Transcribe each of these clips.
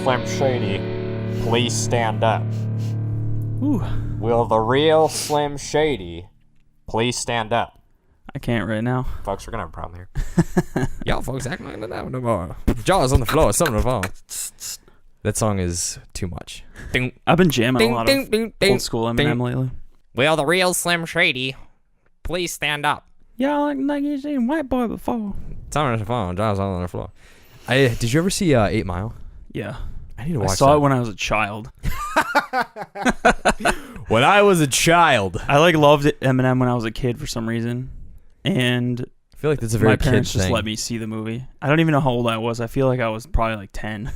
Slim Shady please stand up? Ooh. Will the real Slim Shady please stand up? I can't right now. Folks, we're going to have a problem here. Y'all folks acting like that no more. Jaws on the floor, something to fall. That song is too much. I've been jamming a lot of old school Eminem lately. Will the real Slim Shady please stand up? Y'all like you seen White Boy before. Something to fall. Jaws on the floor. Did you ever see 8 Mile? Yeah. I need to watch I saw that. it when I was a child. When I was a child. I loved Eminem when I was a kid for some reason. And I feel like that's a very my parents kid just thing. let me see the movie. I don't even know how old I was. I feel like I was probably like 10.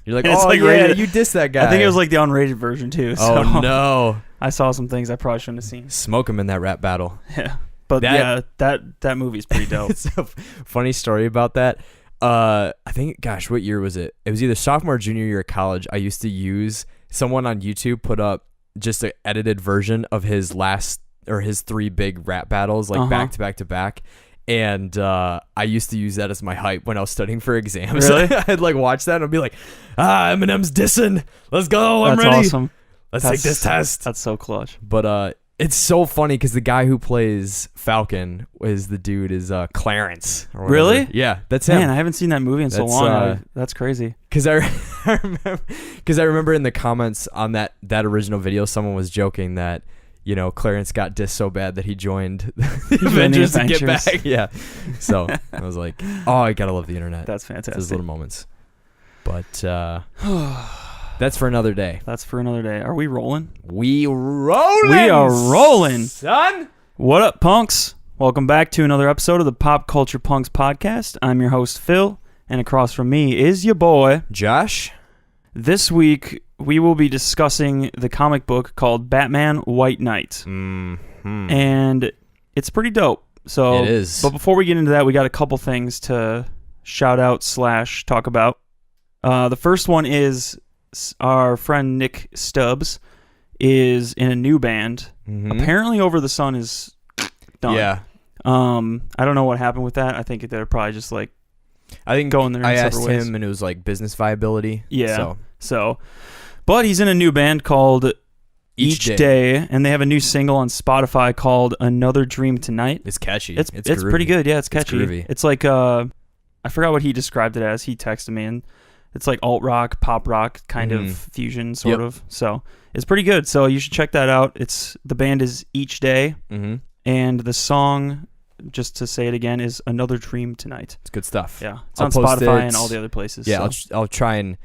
You're like, It's oh like yeah, rated- you dissed that guy. I think it was like the unrated version too. So Oh no. I saw some things I probably shouldn't have seen. Smoke him in that rap battle. Yeah. But that movie's pretty dope. It's a funny story about that. I think, gosh, what year was it? It was either sophomore or junior year of college. I used to use someone on YouTube put up just an edited version of his 3 big rap battles, like back to back to back. And I used to use that as my hype when I was studying for exams. Really? I'd watch that and I'd be like, Eminem's dissing. Let's go. I'm That's ready. awesome. Let's take this test. That's so clutch. But it's so funny because the guy who plays Falcon is Clarence. Or whatever. Really? Yeah, that's him. Man, I haven't seen that movie in so That's, long. That's crazy. Because I remember in the comments on that original video, someone was joking that, Clarence got dissed so bad that he joined the Avengers to get back. Yeah. So I was like, oh, I gotta love the internet. That's fantastic. Those little moments. But that's for another day. That's for another day. Are we rolling? We rolling. We are rolling, son. What up, punks? Welcome back to another episode of the Pop Culture Punks podcast. I'm your host, Phil, and across from me is your boy, Josh. This week, we will be discussing the comic book called Batman White Knight. Mm-hmm. And it's pretty dope. So, it is. But before we get into that, we got a couple things to shout out / talk about. The first one is our friend Nick Stubbs is in a new band. Mm-hmm. Apparently Over the Sun is done. Yeah. I don't know what happened with that. I think they're probably just I think going there in I separate asked ways. him and it was like business viability. Yeah. So, but he's in a new band called Each Day, and they have a new single on Spotify called Another Dream Tonight. It's catchy. It's groovy. pretty good. Yeah, it's catchy. groovy. It's like I forgot what he described it as. He texted me, and it's like alt rock, pop rock kind of fusion, sort of. So it's pretty good. So you should check that out. The band is Each Day, and the song, just to say it again, is Another Dream Tonight. It's good stuff. Yeah, it's on Spotify and all the other places. Yeah, so. I'll try and.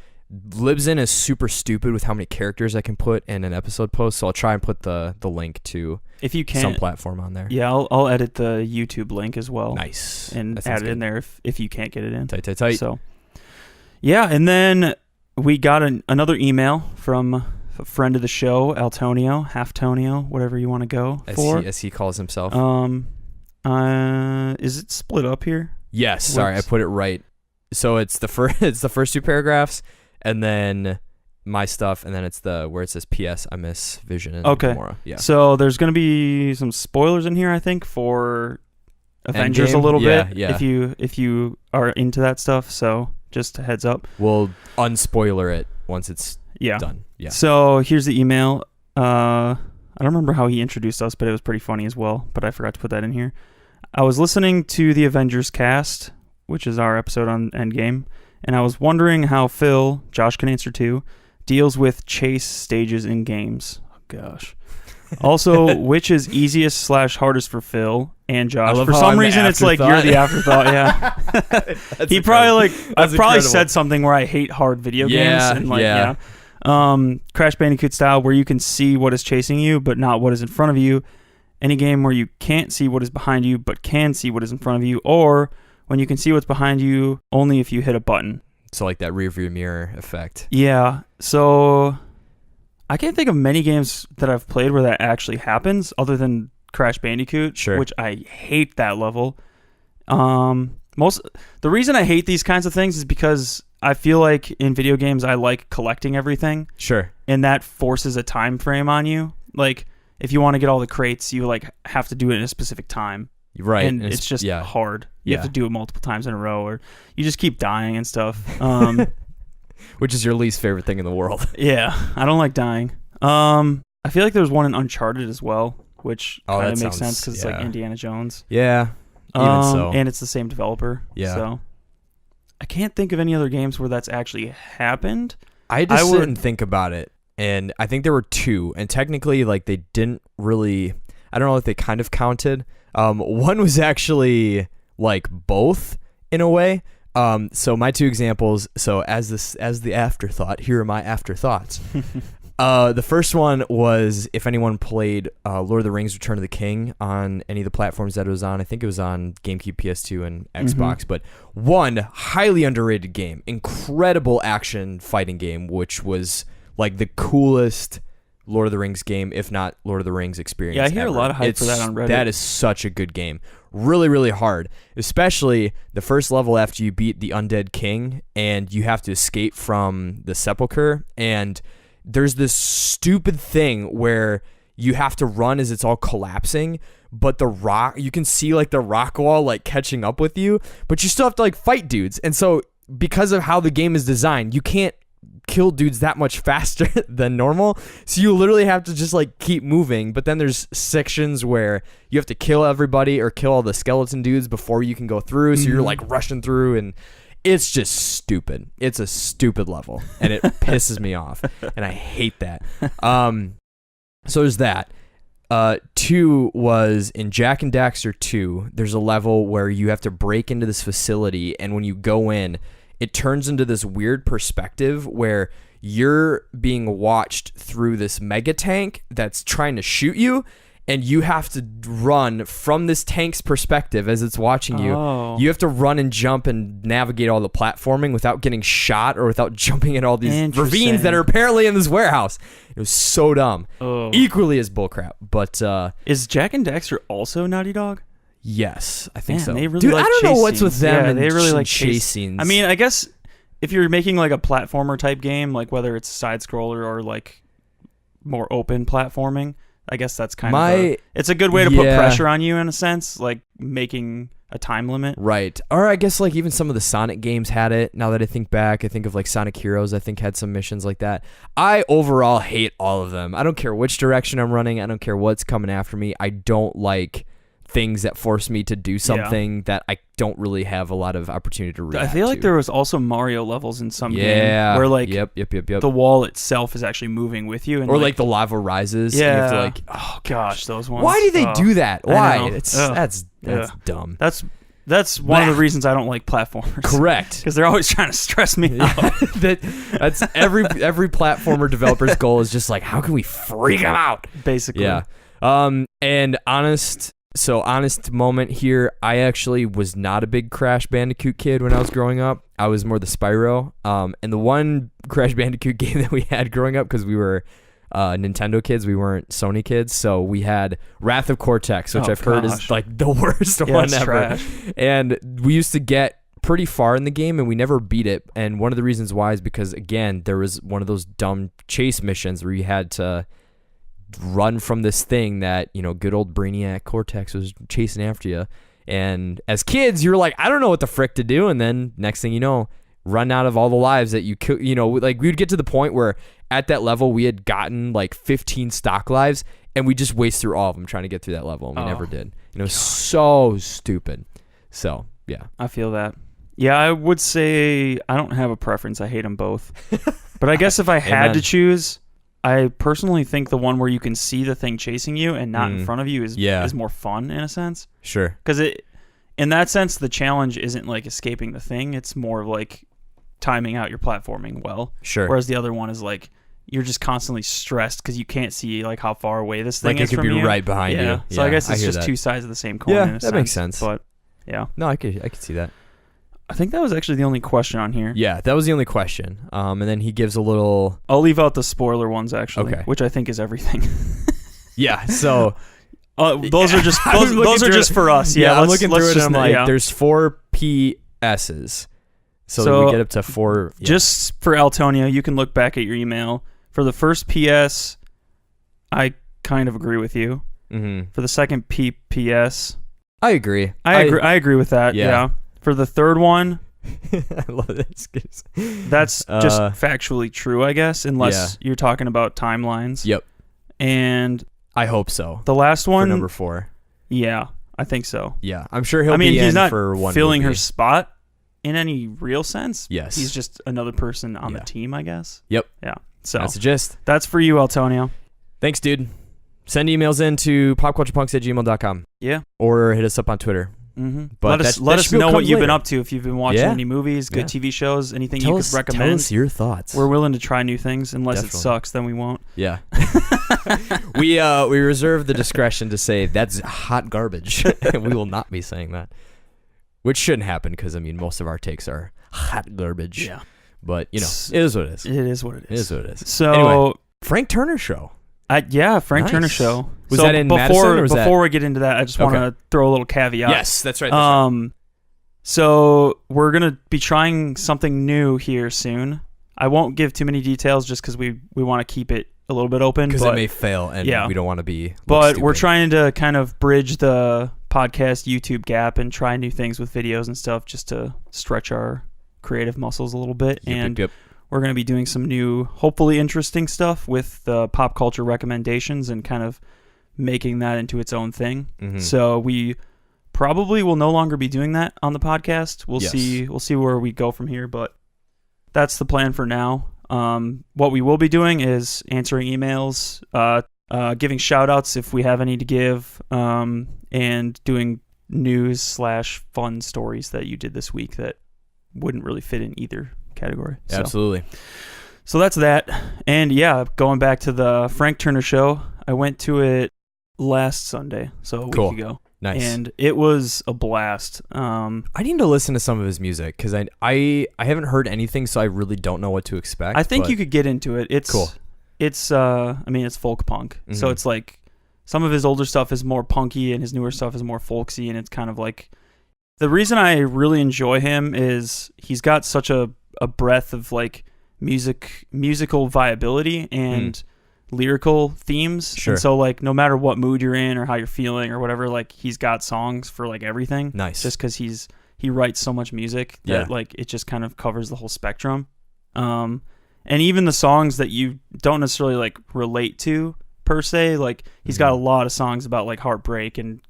Libsyn is super stupid with how many characters I can put in an episode post, so I'll try and put the link to if you can some platform on there. Yeah, I'll edit the YouTube link as well. Nice. And add it in there if you can't get it in. Tight. So, yeah, and then we got another email from a friend of the show, Altonio, Halftonio, whatever you want to go for. As he calls himself. Is it split up here? Yes. Sorry, I put it right. So it's the first 2 paragraphs, and then my stuff, and then it's where it says P.S. I miss Vision and Gamora. Yeah. So there's going to be some spoilers in here, I think, for Avengers Endgame? a little bit. Yeah. If you are into that stuff, so just a heads up. We'll unspoiler it once it's done. Yeah. So here's the email. I don't remember how he introduced us, but it was pretty funny as well. But I forgot to put that in here. I was listening to the Avengers cast, which is our episode on Endgame, and I was wondering how Phil, Josh can answer too, deals with chase stages in games. Oh, gosh. Also, which is easiest / hardest for Phil and Josh? For some reason, it's like you're the afterthought. Yeah. He probably I've probably said something where I hate hard video games. And Crash Bandicoot style, where you can see what is chasing you, but not what is in front of you. Any game where you can't see what is behind you, but can see what is in front of you, or when you can see what's behind you only if you hit a button. So like that rear view mirror effect. Yeah. So I can't think of many games that I've played where that actually happens other than Crash Bandicoot, which I hate that level. The reason I hate these kinds of things is because I feel like in video games I like collecting everything. Sure. And that forces a time frame on you. Like if you want to get all the crates, you have to do it in a specific time. Right. And it's just hard. You have to do it multiple times in a row, or you just keep dying and stuff. which is your least favorite thing in the world. Yeah, I don't like dying. I feel like there's one in Uncharted as well, which kind of makes sense because it's like Indiana Jones. Yeah, even so. And it's the same developer. Yeah. So I can't think of any other games where that's actually happened. I just didn't think about it, and I think there were 2, and technically, like, they didn't really. I don't know if they kind of counted. One was actually like both in a way. So my 2 examples. So as the afterthought, here are my afterthoughts. The first one was if anyone played Lord of the Rings: Return of the King on any of the platforms that it was on. I think it was on GameCube, PS2, and Xbox. But one highly underrated game, incredible action fighting game, which was like the coolest Lord of the Rings game, if not Lord of the Rings experience. Yeah, I hear ever. a lot of hype for that on Reddit. That is such a good game. Really, really hard. Especially the first level after you beat the Undead King and you have to escape from the sepulcher. And there's this stupid thing where you have to run as it's all collapsing, but the rock, you can see like the rock wall like catching up with you, but you still have to like fight dudes. And so because of how the game is designed, you can't kill dudes that much faster than normal, so you literally have to just like keep moving. But then there's sections where you have to kill everybody or kill all the skeleton dudes before you can go through, so you're like rushing through, and it's just stupid. It's a stupid level, and it pisses me off, and I hate that. So there's that. 2 was in Jak and Daxter 2. There's a level where you have to break into this facility, and when you go in, it turns into this weird perspective where you're being watched through this mega tank that's trying to shoot you, and you have to run from this tank's perspective as it's watching you. Oh. You have to run and jump and navigate all the platforming without getting shot or without jumping in all these ravines that are apparently in this warehouse. It was so dumb. Oh. Equally as bullcrap. But is Jak and Daxter also Naughty Dog? yes, I think so. They really Dude, like I don't chase know what's with scenes. them Yeah, and they really like chase scenes. I mean, I guess if you're making like a platformer type game, like whether it's side scroller or like more open platforming, I guess that's kind of it's a good way to put pressure on you in a sense, like making a time limit. Right. Or I guess like even some of the Sonic games had it. Now that I think back, I think of like Sonic Heroes, I think had some missions like that. I overall hate all of them. I don't care which direction I'm running. I don't care what's coming after me. I don't like things that force me to do something that I don't really have a lot of opportunity to react I feel like to. there was also Mario levels in some game where like yep. the wall itself is actually moving with you, and or like the lava rises. Yeah. And you have to like, oh gosh, those ones. why do they do that? Why? Know. That's dumb. That's one of the reasons I don't like platformers. Correct. Because they're always trying to stress me out. That's every platformer developer's goal is just like, how can we freak them out? Basically. Yeah. And honest moment here, I actually was not a big Crash Bandicoot kid when I was growing up. I was more the Spyro. And the one Crash Bandicoot game that we had growing up, because we were Nintendo kids, we weren't Sony kids, so we had Wrath of Cortex, which I've heard is like the worst one ever. Trash. And we used to get pretty far in the game and we never beat it. And one of the reasons why is because, again, there was one of those dumb chase missions where you had to run from this thing that, you know, good old Brainiac Cortex was chasing after you. And as kids, you were like, I don't know what the frick to do. And then next thing you know, run out of all the lives that you could, you know, like we would get to the point where at that level we had gotten like 15 stock lives and we just waste through all of them trying to get through that level. And we never did. And it was so stupid. So, yeah. I feel that. Yeah, I would say I don't have a preference. I hate them both. But I guess if I had to choose, I personally think the one where you can see the thing chasing you and not in front of you is more fun in a sense. Sure. Because in that sense, the challenge isn't like escaping the thing. It's more of like timing out your platforming well. Sure. Whereas the other one is like you're just constantly stressed because you can't see like how far away this thing is from you. Like it could be right behind you. Yeah, so I guess it's just two sides of the same coin. Yeah, in a that makes sense. But yeah. No, I could see that. I think that was actually the only question on here. Yeah, that was the only question. And then he gives a little... I'll leave out the spoiler ones, actually, which I think is everything. Yeah, so... those are just those are just for us. Yeah, I'm looking through it and I'm like, there's 4 PSs. So we get up to 4... Yeah. Just for Altonia, you can look back at your email. For the first PS, I kind of agree with you. Mm-hmm. For the second PS... I agree. I agree with that, yeah. For the third one, I love this. That's just factually true, I guess, unless you're talking about timelines. Yep. And I hope so. the last For one, number 4. yeah, I think so. Yeah, I'm sure he'll he's in not for one filling movie. her spot in any real sense. Yes. He's just another person on the team, I guess. Yep. Yeah. So that's the gist. That's for you, Antonio. Thanks, dude. Send emails in to popculturepunks@gmail.com. Yeah. Or hit us up on Twitter. Mm-hmm. But let us know what you've been later. up to. If you've been watching any movies, good TV shows, anything you could recommend. Tell us your thoughts. We're willing to try new things. Unless Definitely. it sucks, then we won't. Yeah. we reserve the discretion to say that's hot garbage. We will not be saying that. Which shouldn't happen because, I mean, most of our takes are hot garbage. Yeah. But, you know, it is what it is. It is what it is. It is what it is. So, anyway, Frank Turner show. Frank Nice. Turner show. Was that in Madison, or was before we get into that, I just want to throw a little caveat. Yes, that's right. So we're gonna be trying something new here soon. I won't give too many details just because we want to keep it a little bit open. Because it may fail, and we don't want to be. But we're trying to kind of bridge the podcast YouTube gap and try new things with videos and stuff, just to stretch our creative muscles a little bit. Yep. We're going to be doing some new, hopefully interesting stuff with the pop culture recommendations and kind of making that into its own thing. Mm-hmm. So we probably will no longer be doing that on the podcast. We'll see where we go from here, but that's the plan for now. What we will be doing is answering emails, giving shout outs if we have any to give, and doing news/fun stories that you did this week that wouldn't really fit in either category. So. Absolutely. So that's that. And yeah, going back to the Frank Turner show, I went to it last Sunday, so a week ago. Nice. And it was a blast. I need to listen to some of his music because I haven't heard anything, so I really don't know what to expect. I think you could get into it. It's cool. It's it's folk punk. Mm-hmm. So it's like some of his older stuff is more punky and his newer stuff is more folksy, and it's kind of like the reason I really enjoy him is he's got such a breadth of like musical viability and lyrical themes. Sure. And so like no matter what mood you're in or how you're feeling or whatever, like he's got songs for like everything. Nice. Just because he writes so much music that like it just kind of covers the whole spectrum. And even the songs that you don't necessarily like relate to per se, like he's got a lot of songs about like heartbreak and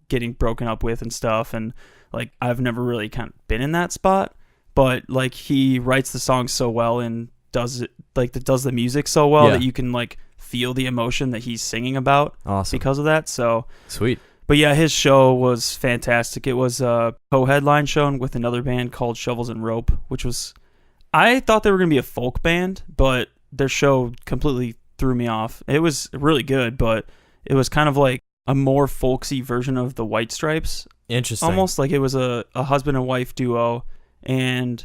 getting broken up with and stuff. And like I've never really kind of been in that spot. But like he writes the songs so well and does the music so well that you can like feel the emotion that he's singing about. Awesome. Because of that. So sweet. But yeah, his show was fantastic. It was a co-headline show with another band called Shovels and Rope, which was, I thought they were going to be a folk band, but their show completely threw me off. It was really good, but it was kind of like a more folksy version of the White Stripes. Interesting. Almost like it was a husband and wife duo. And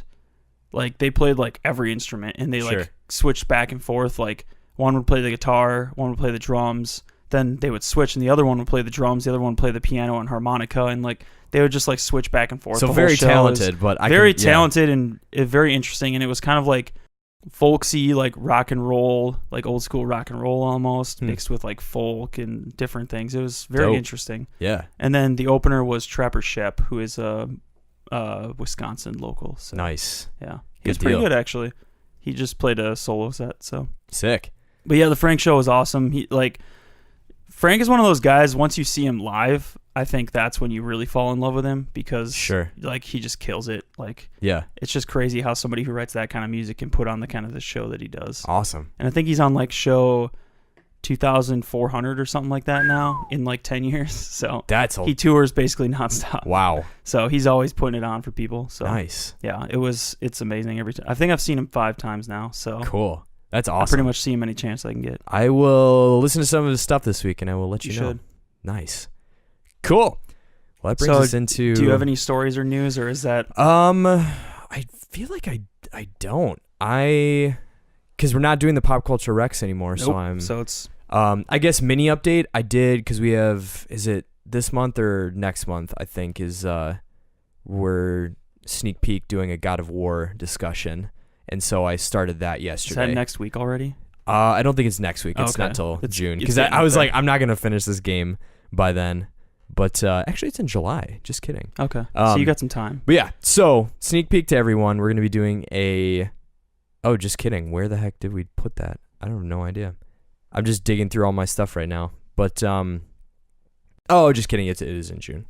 like they played like every instrument and they like switched back and forth. Like one would play the guitar, one would play the drums, then they would switch and the other one would play the drums, the other one would play the piano and harmonica, and like they would just like switch back and forth. So the very talented, but very talented and very interesting. And it was kind of like folksy, like rock and roll, like old school rock and roll almost mixed with like folk and different things. It was very interesting. Yeah. And then the opener was Trapper Shep, who is a Wisconsin local. So, nice. Yeah. He was pretty good actually. He just played a solo set, so sick. But yeah, the Frank show was awesome. Frank is one of those guys, once you see him live, I think that's when you really fall in love with him because like he just kills it. Like it's just crazy how somebody who writes that kind of music can put on the kind of the show that he does. Awesome. And I think he's on like show 2,400 or something like that now in like 10 years. So he tours basically nonstop. Wow. So he's always putting it on for people. So nice. Yeah, it's amazing every time. I think I've seen him 5 times now. So cool. That's awesome. I pretty much see him any chance I can get. I will listen to some of his stuff this week and I will let you know. Should. Nice. Cool. Well, that brings us into. Do you have any stories or news, or is that? I feel like I don't. Because we're not doing the pop culture Rex anymore, nope. So it's. I guess mini update. I did because we have. Is it this month or next month? I think is. We're sneak peek doing a God of War discussion, and so I started that yesterday. Is that next week already? I don't think it's next week. It's not till June because I was like, I'm not gonna finish this game by then. But actually, it's in July. Just kidding. Okay. So you got some time. But yeah, so sneak peek to everyone. We're going to be doing a... Oh, just kidding. Where the heck did we put that? I don't have no idea. I'm just digging through all my stuff right now. But, oh, just kidding. It is in June.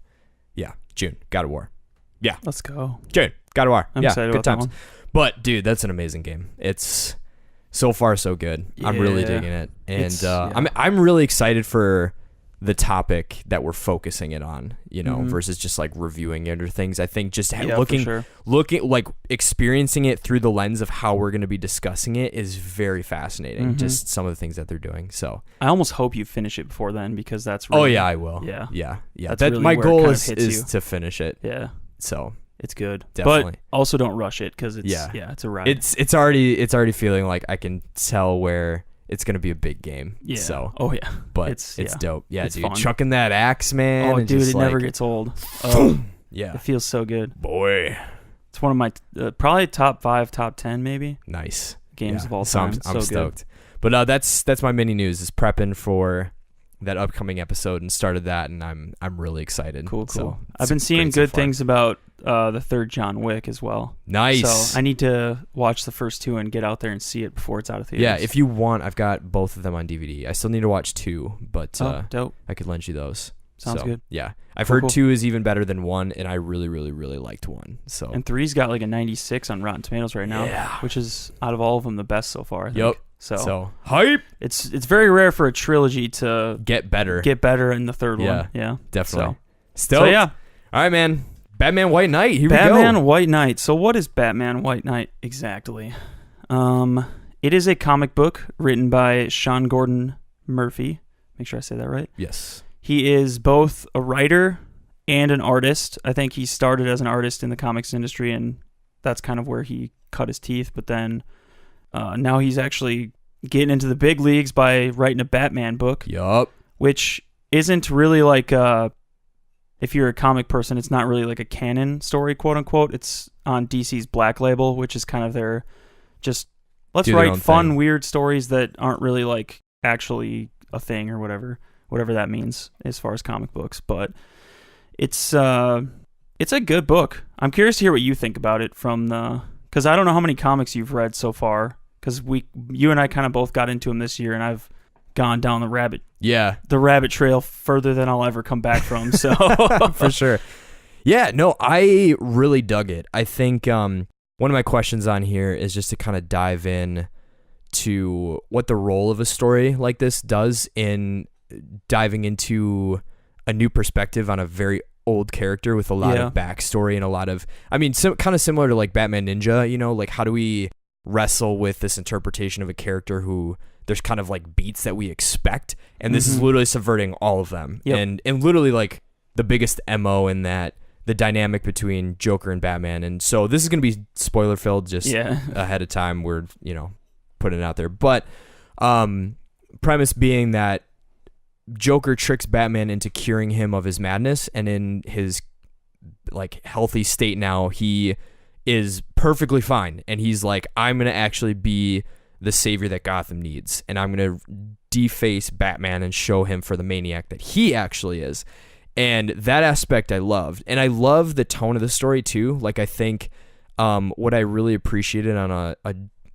Yeah, June. God of War. Yeah. Let's go. June. God of War. I'm excited good about that times. one. But, dude, that's an amazing game. It's so far so good. I'm really digging it. And I'm really excited for the topic that we're focusing it on, you know, versus just like reviewing it or things. I think just looking, like experiencing it through the lens of how we're going to be discussing it is very fascinating. Just some of the things that they're doing. So I almost hope you finish it before then, because that's really, oh yeah, I will. Yeah. That's really my goal is to finish it. Yeah. So it's good. Definitely. But also don't rush it, because it's it's a ride. It's already feeling like I can tell where it's gonna be a big game. Yeah. So. Oh yeah. But it's dope. Yeah, it's dude. fun. Chucking that axe, man. Oh, dude, it never gets old. Oh, yeah. It feels so good. Boy. It's one of my probably top 5, top 10 maybe. Nice. Games of all time. I'm stoked. But that's my mini news. Is prepping for that upcoming episode and started that, and I'm really excited. Cool. So I've been seeing good things about the third John Wick as well. Nice. So I need to watch the first 2 and get out there and see it before it's out of theaters. Yeah, if you want, I've got both of them on DVD. I still need to watch 2, but dope. I could lend you those. Sounds good. Yeah, I've heard 2 is even better than 1, and I really, really, really liked 1. So and 3's got like a 96 on Rotten Tomatoes right now, which is out of all of them the best so far. I think. Yep. So hype. It's very rare for a trilogy to get better in the third one. Yeah, definitely. So yeah. All right, man. Batman White Knight. Here Batman we go. White Knight. So what is Batman White Knight exactly? It is a comic book written by Sean Gordon Murphy. Make sure I say that right. Yes. He is both a writer and an artist. I think he started as an artist in the comics industry, and that's kind of where he cut his teeth. But then now he's actually getting into the big leagues by writing a Batman book. Yup. Which isn't really like if you're a comic person, it's not really like a canon story, quote unquote. It's on DC's Black Label, which is kind of their just let's write fun, weird stories that aren't really like actually a thing or whatever that means as far as comic books. But it's a good book. I'm curious to hear what you think about it because I don't know how many comics you've read so far, because you and I kind of both got into them this year, and I've gone down the rabbit trail further than I'll ever come back from. So for sure. Yeah, no, I really dug it. I think one of my questions on here is just to kind of dive in to what the role of a story like this does in diving into a new perspective on a very old character with a lot of backstory and a lot of, I mean, kind of similar to like Batman Ninja, you know, like how do we wrestle with this interpretation of a character who there's kind of like beats that we expect, and this is literally subverting all of them. And literally like the biggest MO in that, the dynamic between Joker and Batman. And so this is going to be spoiler filled just ahead of time. We're, you know, putting it out there, but premise being that Joker tricks Batman into curing him of his madness, and in his like healthy state now, he is perfectly fine, and he's like, I'm gonna actually be the savior that Gotham needs, and I'm gonna deface Batman and show him for the maniac that he actually is. And that aspect I loved, and I love the tone of the story too. Like I think what I really appreciated on a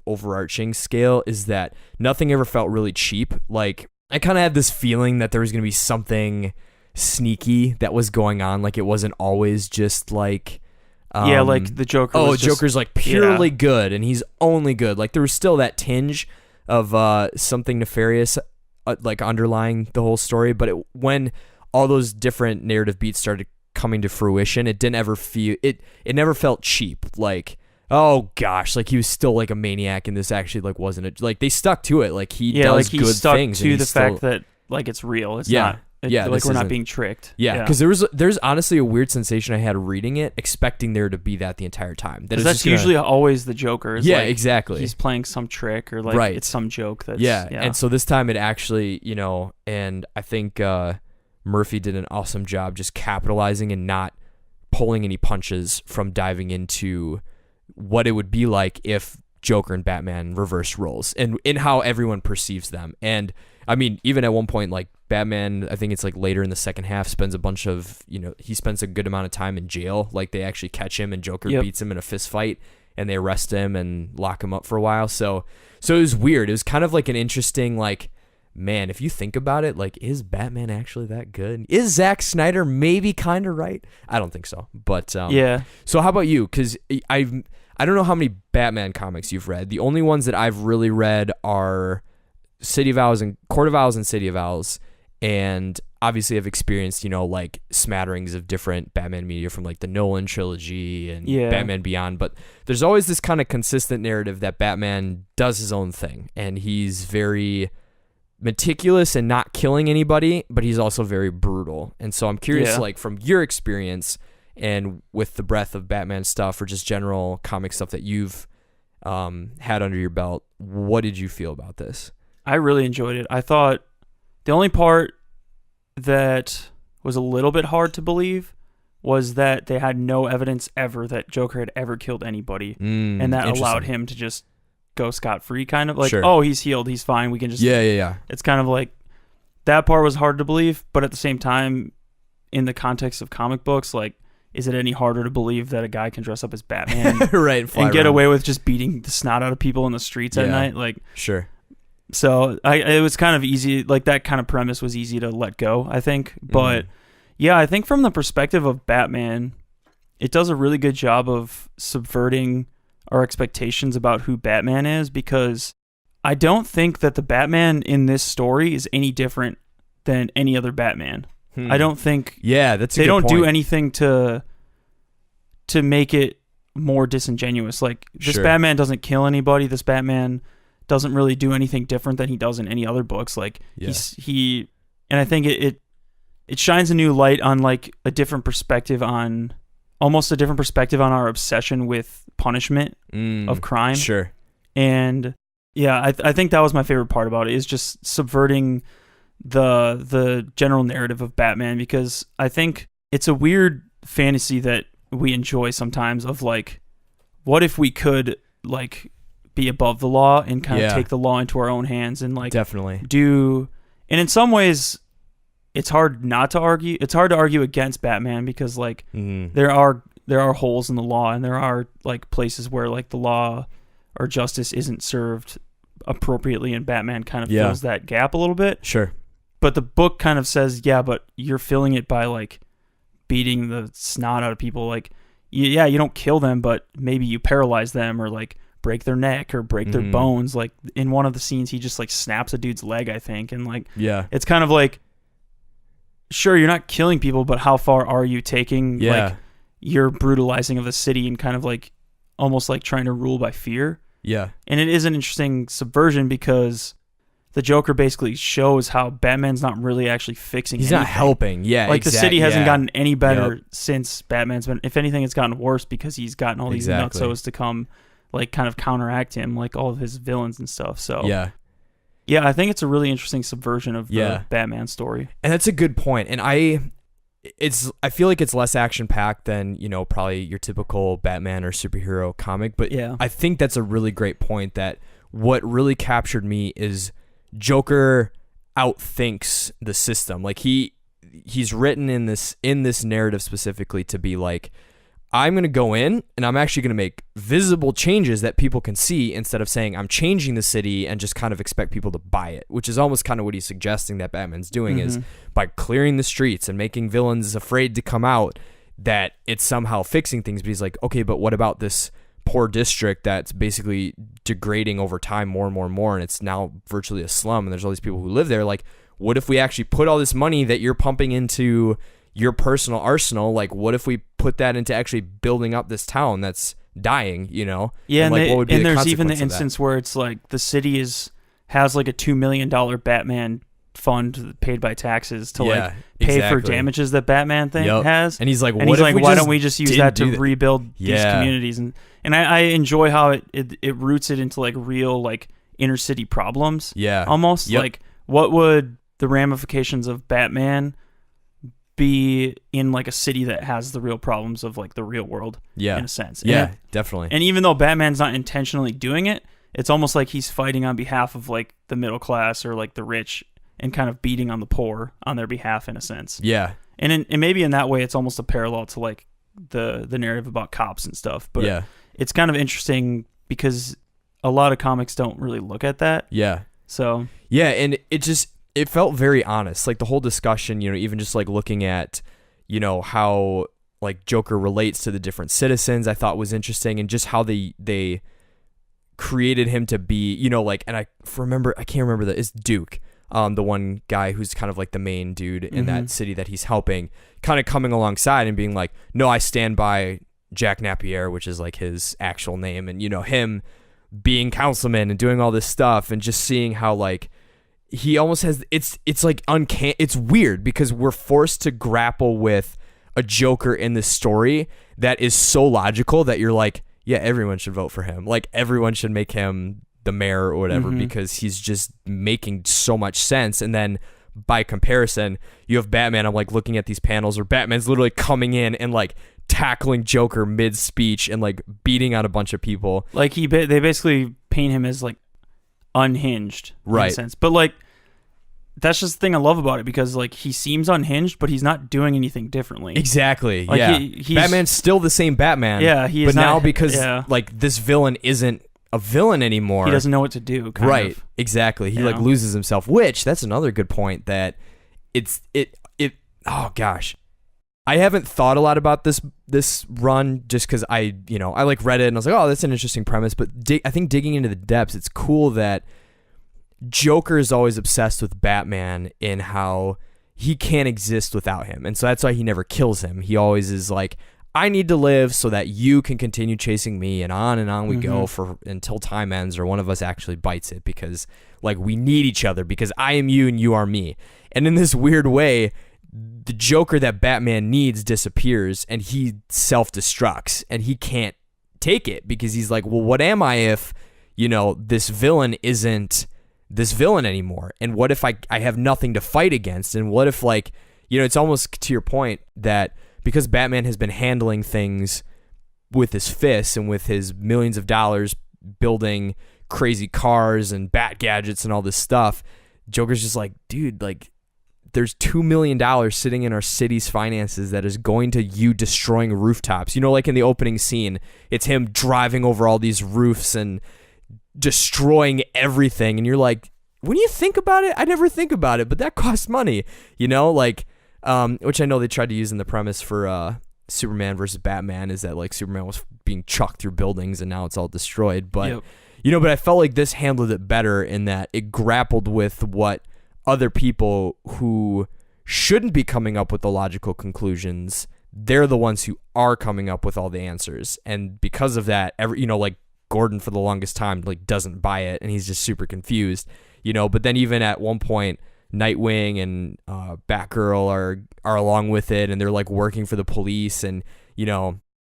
overarching scale is that nothing ever felt really cheap. Like I kind of had this feeling that there was going to be something sneaky that was going on. Like it wasn't always just like, like the Joker. Joker's like purely good and he's only good. Like there was still that tinge of something nefarious, like underlying the whole story. But when all those different narrative beats started coming to fruition, it didn't ever feel it never felt cheap. Like, oh gosh, like he was still like a maniac, and this actually like wasn't like they stuck to it. Like he does like he good stuck things to the fact that like it's real. It's not. Like we're not being tricked. Yeah, because there's honestly a weird sensation I had reading it, expecting there to be that the entire time. That's usually always the Joker. Exactly. He's playing some trick or like it's some joke. That's And so this time it actually, you know, and I think Murphy did an awesome job just capitalizing and not pulling any punches from diving into what it would be like if Joker and Batman reverse roles and in how everyone perceives them. And I mean, even at one point, like Batman, I think it's like later in the second half, spends a bunch of, he spends a good amount of time in jail. Like they actually catch him and Joker beats him in a fist fight and they arrest him and lock him up for a while. So it was weird. It was kind of like an interesting, like, man, if you think about it, like, is Batman actually that good? Is Zack Snyder maybe kind of right? I don't think so. But yeah. So how about you? Because I don't know how many Batman comics you've read. The only ones that I've really read are City of Owls and Court of Owls and City of Owls. And obviously I've experienced, like smatterings of different Batman media from like the Nolan trilogy and Batman Beyond. But there's always this kind of consistent narrative that Batman does his own thing. And he's very meticulous and not killing anybody, but he's also very brutal. And so I'm curious, like from your experience and with the breadth of Batman stuff or just general comic stuff that you've had under your belt, what did you feel about this? I really enjoyed it. I thought the only part that was a little bit hard to believe was that they had no evidence ever that Joker had ever killed anybody, and that allowed him to just go scot-free, kind of like, oh, he's healed, he's fine, we can just... Yeah. It's kind of like, that part was hard to believe, but at the same time, in the context of comic books, like, is it any harder to believe that a guy can dress up as Batman right, and get away with just beating the snot out of people in the streets at night? Like, sure. So it was kind of easy, like that kind of premise was easy to let go, I think. But yeah, I think from the perspective of Batman, it does a really good job of subverting our expectations about who Batman is, because I don't think that the Batman in this story is any different than any other Batman. I don't think that's a they good don't point. do anything to make it more disingenuous. Like this Batman doesn't kill anybody. This Batman doesn't really do anything different than he does in any other books. Like and I think it shines a new light on like a different perspective on our obsession with punishment of crime. Sure. And yeah, I think that was my favorite part about it, is just subverting the general narrative of Batman, because I think it's a weird fantasy that we enjoy sometimes of like, what if we could like be above the law and kind of take the law into our own hands and like definitely and in some ways it's hard not to argue. It's hard to argue against Batman because like there are holes in the law, and there are like places where like the law or justice isn't served appropriately, and Batman kind of fills that gap a little bit. Sure. But the book kind of says, but you're filling it by like beating the snot out of people. Like, you don't kill them, but maybe you paralyze them or like break their neck or break their bones. Like in one of the scenes, he just like snaps a dude's leg, I think. And like, it's kind of like, sure, you're not killing people, but how far are you taking like your brutalizing of the city and kind of like almost like trying to rule by fear? Yeah. And it is an interesting subversion because the Joker basically shows how Batman's not really actually fixing anything. He's not helping. Yeah, like the city hasn't gotten any better since Batman's been. If anything, it's gotten worse because he's gotten all these nutsos to come, like, kind of counteract him, like all of his villains and stuff. So yeah, I think it's a really interesting subversion of the Batman story. And that's a good point. And I feel like it's less action packed than, probably your typical Batman or superhero comic. But I think that's a really great point, that what really captured me is Joker outthinks the system. Like he's written in this narrative specifically to be like, I'm going to go in and I'm actually going to make visible changes that people can see, instead of saying I'm changing the city and just kind of expect people to buy it, which is almost kind of what he's suggesting that Batman's doing, is by clearing the streets and making villains afraid to come out, that it's somehow fixing things. But he's like, okay, but what about this poor district that's basically degrading over time more and more and more, and it's now virtually a slum, and there's all these people who live there? Like, what if we actually put all this money that you're pumping into your personal arsenal, like what if we put that into actually building up this town that's dying, and like, what would be and there's even the instance where it's like the city has like a $2 million Batman fund paid by taxes to pay for damages that Batman has, and he's like, why don't we just use that to rebuild these communities? And I enjoy how it roots it into like real like inner city problems, almost like what would the ramifications of Batman be in like a city that has the real problems of like the real world, in a sense. Definitely. And even though Batman's not intentionally doing it, it's almost like he's fighting on behalf of like the middle class or like the rich and kind of beating on the poor on their behalf in a sense. Yeah. And maybe in that way, it's almost a parallel to like the narrative about cops and stuff. But it's kind of interesting because a lot of comics don't really look at that. Yeah. So. Yeah, and it felt very honest. Like the whole discussion, even just like looking at, how like Joker relates to the different citizens, I thought was interesting, and just how they created him to be, like, and I can't remember it's Duke, the one guy who's kind of like the main dude in that city that he's helping, kind of coming alongside and being like, no, I stand by Jack Napier, which is like his actual name, and him being councilman and doing all this stuff, and just seeing how like he almost has it's like uncanny. It's weird because we're forced to grapple with a Joker in this story that is so logical that you're like, yeah, everyone should vote for him. Like everyone should make him the mayor or whatever, because he's just making so much sense. And then by comparison, you have Batman. I'm like looking at these panels where Batman's literally coming in and like tackling Joker mid speech and like beating on a bunch of people. Like they basically paint him as like unhinged, right? In a sense. But like that's just the thing I love about it, because like he seems unhinged, but he's not doing anything differently. Exactly. Like, yeah. He's, Batman's still the same Batman. Yeah. He is but not, now because like this villain isn't a villain anymore, he doesn't know what to do. Right. Of. Exactly. He like loses himself. Which that's another good point. That it. Oh gosh. I haven't thought a lot about this run just because I like read it and I was like, oh, that's an interesting premise. But I think digging into the depths, it's cool that Joker is always obsessed with Batman in how he can't exist without him. And so that's why he never kills him. He always is like, I need to live so that you can continue chasing me, and on we go until time ends or one of us actually bites it, because like we need each other, because I am you and you are me. And in this weird way, the Joker that Batman needs disappears and he self-destructs, and he can't take it because he's like, well, what am I if, this villain isn't this villain anymore? And what if I have nothing to fight against? And what if like, it's almost to your point that because Batman has been handling things with his fists and with his millions of dollars building crazy cars and bat gadgets and all this stuff, Joker's just like, dude, like, there's $2 million sitting in our city's finances that is going to you destroying rooftops. Like in the opening scene, it's him driving over all these roofs and destroying everything. And you're like, when you think about it, I never think about it, but that costs money, like, which I know they tried to use in the premise for Superman versus Batman, is that like Superman was being chucked through buildings and now it's all destroyed. But, but I felt like this handled it better in that it grappled with what other people who shouldn't be coming up with the logical conclusions, they're the ones who are coming up with all the answers. And because of that, like Gordon for the longest time like doesn't buy it, and he's just super confused, but then even at one point Nightwing and Batgirl are along with it, and they're like working for the police, and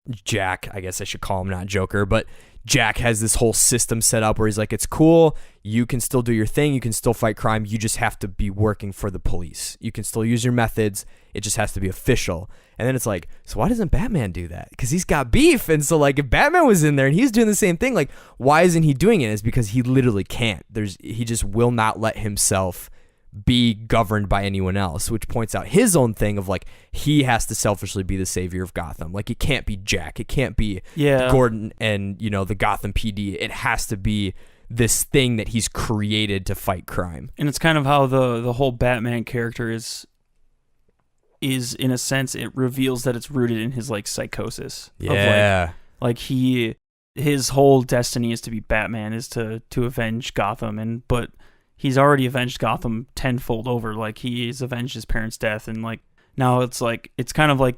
Jack, I guess I should call him, not Joker, but Jack has this whole system set up where he's like, it's cool, you can still do your thing, you can still fight crime, you just have to be working for the police. You can still use your methods, it just has to be official. And then it's like, so why doesn't Batman do that? Because he's got beef. And so like if Batman was in there and he's doing the same thing, like why isn't he doing it? It's because he literally can't. He just will not let himself be governed by anyone else, which points out his own thing of like, he has to selfishly be the savior of Gotham. Like it can't be Jack, it can't be Gordon and the Gotham PD. It has to be this thing that he's created to fight crime. And it's kind of how the whole Batman character is in a sense, it reveals that it's rooted in his like psychosis. Yeah. Of, like his whole destiny is to be Batman, is to avenge Gotham, but he's already avenged Gotham tenfold over. Like he's avenged his parents' death, and like now it's kind of like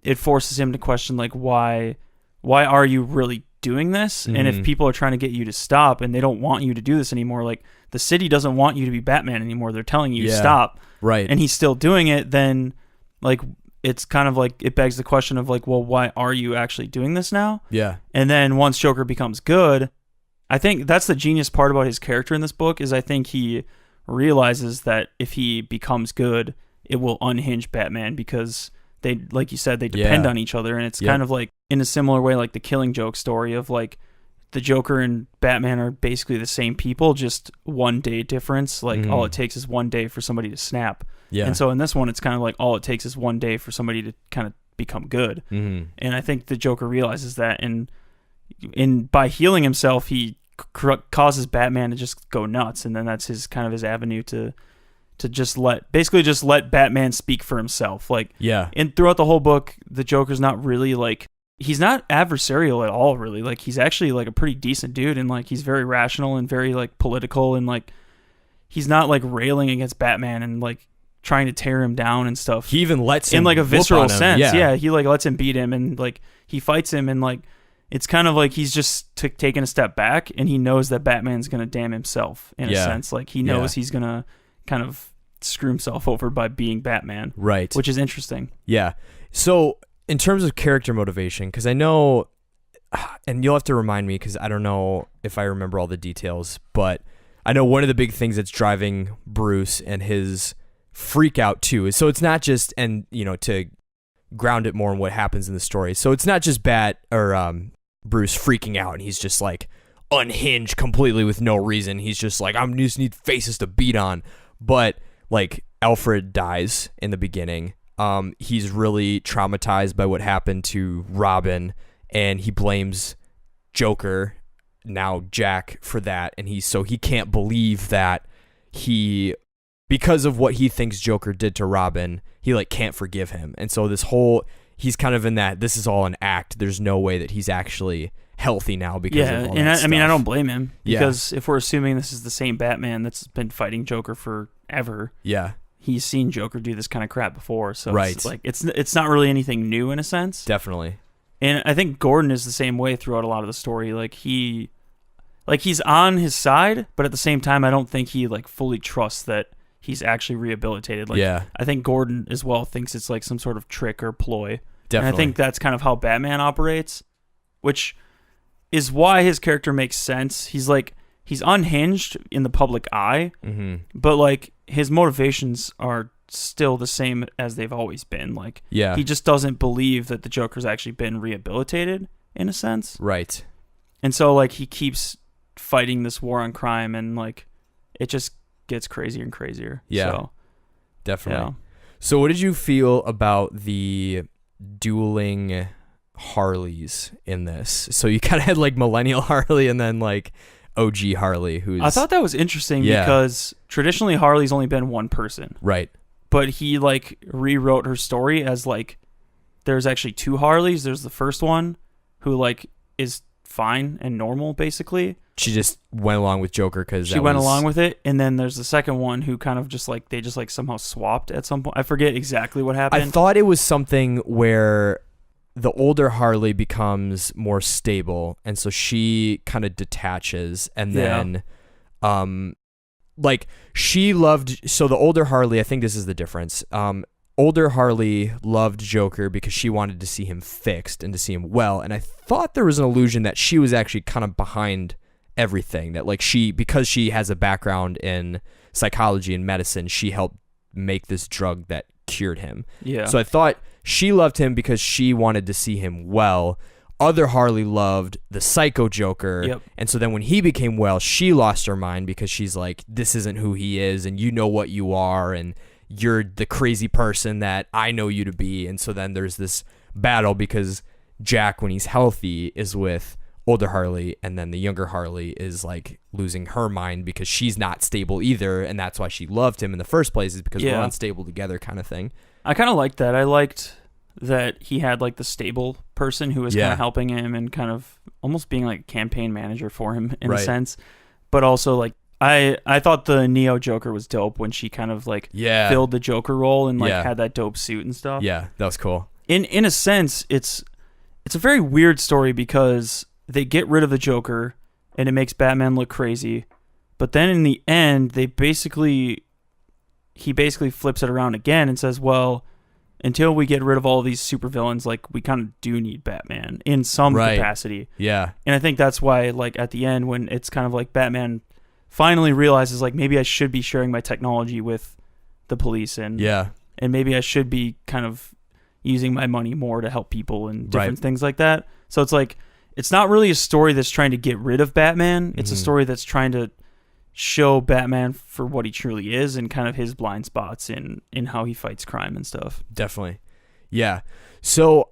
it forces him to question like why are you really doing this? And if people are trying to get you to stop and they don't want you to do this anymore, like the city doesn't want you to be Batman anymore, they're telling you stop, right? And he's still doing it, then like it's kind of like it begs the question of like, well, why are you actually doing this now? Yeah. And then once Joker becomes good, I think that's the genius part about his character in this book, is I think he realizes that if he becomes good, it will unhinge Batman because they, like you said, they depend on each other. And it's kind of like in a similar way, like the Killing Joke story of like the Joker and Batman are basically the same people, just 1 day difference. Like all it takes is 1 day for somebody to snap. Yeah. And so in this one, it's kind of like all it takes is 1 day for somebody to kind of become good. And I think the Joker realizes that, and by healing himself, he causes Batman to just go nuts, and then that's his kind of his avenue to just let Batman speak for himself. Like, and throughout the whole book, the Joker's not really like, he's not adversarial at all, really. Like, he's actually like a pretty decent dude, and like he's very rational and very like political, and like he's not like railing against Batman and like trying to tear him down and stuff. He even lets him in like a visceral sense. Yeah, he like lets him beat him, and like he fights him, and like it's kind of like he's just taking a step back, and he knows that Batman's gonna damn himself in a sense. Like he knows he's gonna kind of screw himself over by being Batman, right? Which is interesting. Yeah. So in terms of character motivation, because I know, and you'll have to remind me because I don't know if I remember all the details, but I know one of the big things that's driving Bruce and his freak out too is, so it's not just, and you know, to ground it more in what happens in the story, so it's not just Bruce freaking out and he's just like unhinged completely with no reason. He's just like, I just need faces to beat on. But like Alfred dies in the beginning. He's really traumatized by what happened to Robin, and he blames Joker, now Jack, for that. And he can't believe that because of what he thinks Joker did to Robin, he like can't forgive him. And so he's kind of in that this is all an act. There's no way that he's actually healthy now because of all that stuff. I mean, I don't blame him, because if we're assuming this is the same Batman that's been fighting Joker forever, he's seen Joker do this kind of crap before, so it's like it's not really anything new in a sense. Definitely. And I think Gordon is the same way throughout a lot of the story. Like he's on his side, but at the same time, I don't think he like fully trusts that he's actually rehabilitated. Like, I think Gordon as well thinks it's like some sort of trick or ploy. Definitely. And I think that's kind of how Batman operates, which is why his character makes sense. He's unhinged in the public eye, but like his motivations are still the same as they've always been. Like, he just doesn't believe that the Joker's actually been rehabilitated in a sense. Right. And so like he keeps fighting this war on crime, and like it just gets crazier and crazier. Yeah. So, definitely. Yeah. So what did you feel about the dueling Harleys in this? So you kind of had like millennial Harley and then like OG Harley, I thought that was interesting because traditionally Harley's only been one person. Right. But he like rewrote her story as like there's actually two Harleys. There's the first one who like is fine and normal basically. She just went along with Joker because she went along with it, and then there's the second one who kind of just like they just like somehow swapped at some point. I forget exactly what happened. I thought it was something where the older Harley becomes more stable, and so she kind of detaches, and then like she loved, so the older Harley, I think this is the difference. Older Harley loved Joker because she wanted to see him fixed and to see him well, and I thought there was an illusion that she was actually kind of behind everything, that like because she has a background in psychology and medicine, she helped make this drug that cured him. So I thought she loved him because she wanted to see him well. Other Harley loved the psycho Joker, and so then when he became well, she lost her mind because she's like, this isn't who he is, and you know what you are, and you're the crazy person that I know you to be. And so then there's this battle because Jack, when he's healthy, is with older Harley, and then the younger Harley is like losing her mind because she's not stable either, and that's why she loved him in the first place, is because we're unstable together kind of thing. I kind of liked that. I liked that he had like the stable person who was kind of helping him and kind of almost being like a campaign manager for him in a sense, but also like I thought the Neo Joker was dope when she kind of like filled the Joker role and like had that dope suit and stuff. Yeah, that was cool. In a sense, it's a very weird story because they get rid of the Joker and it makes Batman look crazy, but then in the end he basically flips it around again and says, well, until we get rid of all these supervillains, like we kind of do need Batman in some capacity. Yeah. And I think that's why like at the end when it's kind of like Batman finally realizes like maybe I should be sharing my technology with the police and and maybe I should be kind of using my money more to help people and different things like that. So it's like, it's not really a story that's trying to get rid of Batman. It's a story that's trying to show Batman for what he truly is and kind of his blind spots in how he fights crime and stuff. Definitely. Yeah. So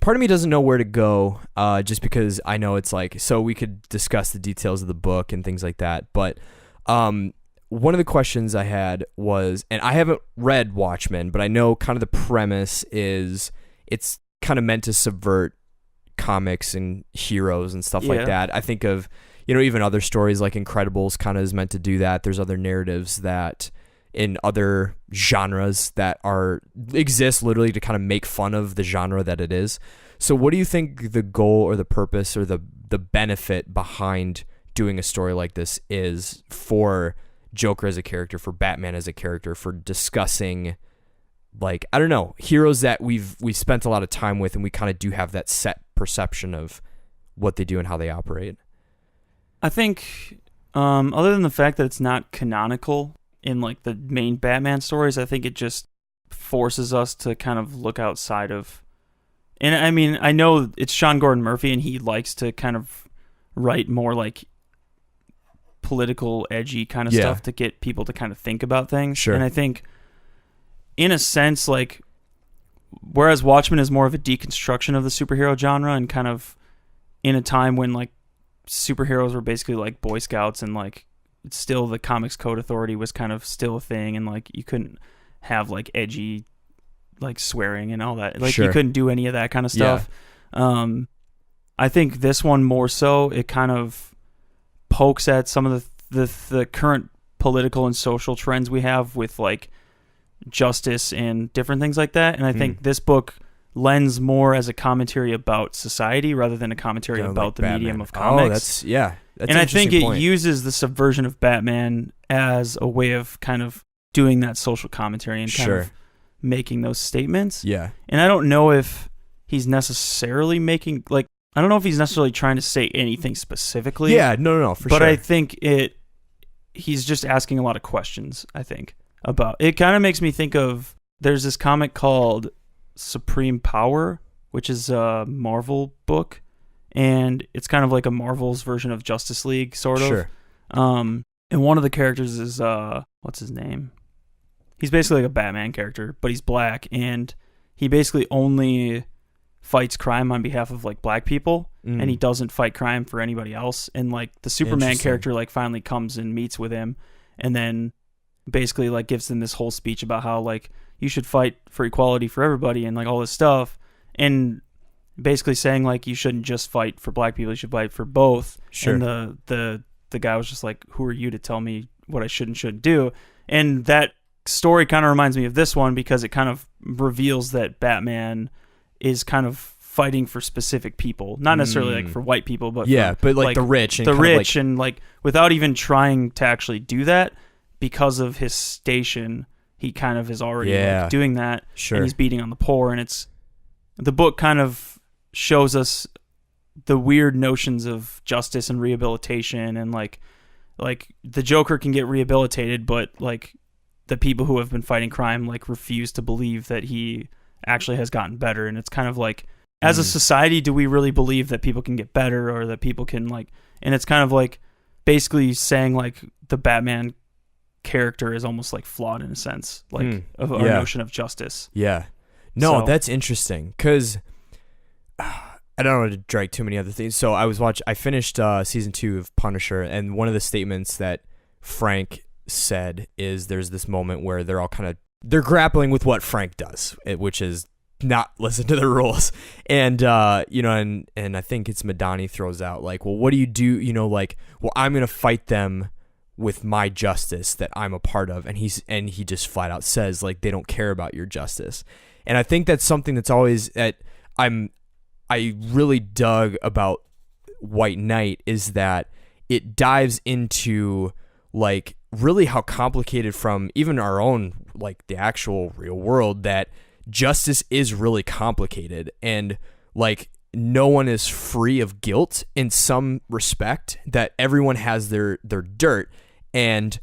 part of me doesn't know where to go, just because I know it's like, so we could discuss the details of the book and things like that. But one of the questions I had was, and I haven't read Watchmen, but I know kind of the premise is it's kind of meant to subvert comics and heroes and stuff like that. I think of, even other stories like Incredibles kind of is meant to do that. There's other narratives that in other genres that exist literally to kind of make fun of the genre that it is. So what do you think the goal or the purpose or the benefit behind doing a story like this is for Joker as a character, for Batman as a character, for discussing, like, I don't know, heroes that we've spent a lot of time with, and we kind of do have that set perception of what they do and how they operate? I think, other than the fact that it's not canonical in like the main Batman stories, I think it just forces us to kind of look outside of. And I mean, I know it's Sean Gordon Murphy, and he likes to kind of write more like political, edgy kind of stuff to get people to kind of think about things. Sure. And I think, in a sense, like, whereas Watchmen is more of a deconstruction of the superhero genre, and kind of in a time when like superheroes were basically like Boy Scouts, and like it's still the Comics Code Authority was kind of still a thing, and like you couldn't have like edgy like swearing and all that, like you couldn't do any of that kind of stuff. I think this one more so, it kind of pokes at some of the current political and social trends we have with like justice and different things like that. And I think this book lends more as a commentary about society rather than a commentary about like the Batman. Medium of comics. That's and I think it uses the subversion of Batman as a way of kind of doing that social commentary and kind of making those statements. Yeah. And I don't know if he's necessarily making, like, I don't know if he's necessarily trying to say anything specifically. Yeah, no, for sure. But I think he's just asking a lot of questions, I think, about it. Kind of makes me think of, there's this comic called Supreme Power, which is a Marvel book, and it's kind of like a Marvel's version of Justice League, sort of. Sure. And one of the characters is, what's his name? He's basically like a Batman character, but he's black, and he basically only fights crime on behalf of like black people, and he doesn't fight crime for anybody else. And like the Superman character like finally comes and meets with him, and then basically like gives them this whole speech about how like you should fight for equality for everybody and like all this stuff, and basically saying like you shouldn't just fight for black people, you should fight for both. Sure. And the guy was just like, who are you to tell me what I should and shouldn't do? And that story kind of reminds me of this one, because it kind of reveals that Batman is kind of fighting for specific people, not necessarily like for white people, but but like the rich, and and like without even trying to actually do that, because of his station, he kind of is already like doing that. Sure. And he's beating on the poor, and the book kind of shows us the weird notions of justice and rehabilitation, and like the Joker can get rehabilitated, but like the people who have been fighting crime like refuse to believe that he actually has gotten better. And it's kind of like, as a society, do we really believe that people can get better, or that people can like, and it's kind of like basically saying like the Batman character is almost like flawed in a sense, like of our notion of justice. Yeah. No, that's interesting, because I don't want to drag too many other things. So I finished season 2 of Punisher, and one of the statements that Frank said is there's this moment where they're grappling with what Frank does, which is not listen to the rules. And and I think it's Madani throws out like, well, what do you do? Like, well, I'm gonna fight them with my justice that I'm a part of. And he just flat out says like, they don't care about your justice. And I think that's something that's always I really dug about White Knight, is that it dives into like really how complicated, from even our own, like the actual real world, that justice is really complicated, and like no one is free of guilt in some respect, that everyone has their dirt, and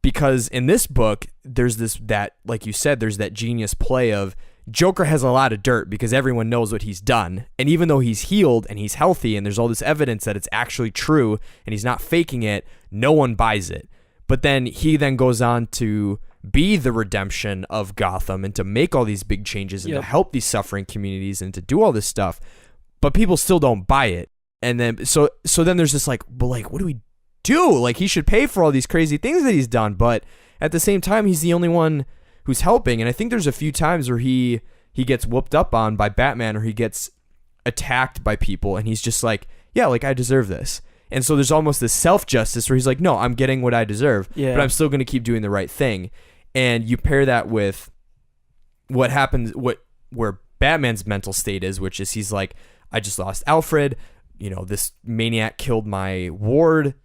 because in this book, there's like you said, there's that genius play of Joker has a lot of dirt because everyone knows what he's done. And even though he's healed and he's healthy and there's all this evidence that it's actually true and he's not faking it, no one buys it. But then he then goes on to be the redemption of Gotham and to make all these big changes and to help these suffering communities and to do all this stuff. But people still don't buy it. And then so then there's this like, well, like, what do we do? Like, he should pay for all these crazy things that he's done. But at the same time, he's the only one who's helping. And I think there's a few times where he gets whooped up on by Batman or he gets attacked by people and he's just like, yeah, like, I deserve this. And so there's almost this self-justice where he's like, no, I'm getting what I deserve, but I'm still going to keep doing the right thing. And you pair that with what happens, where Batman's mental state is, which is he's like, I just lost Alfred. You know, this maniac killed my ward.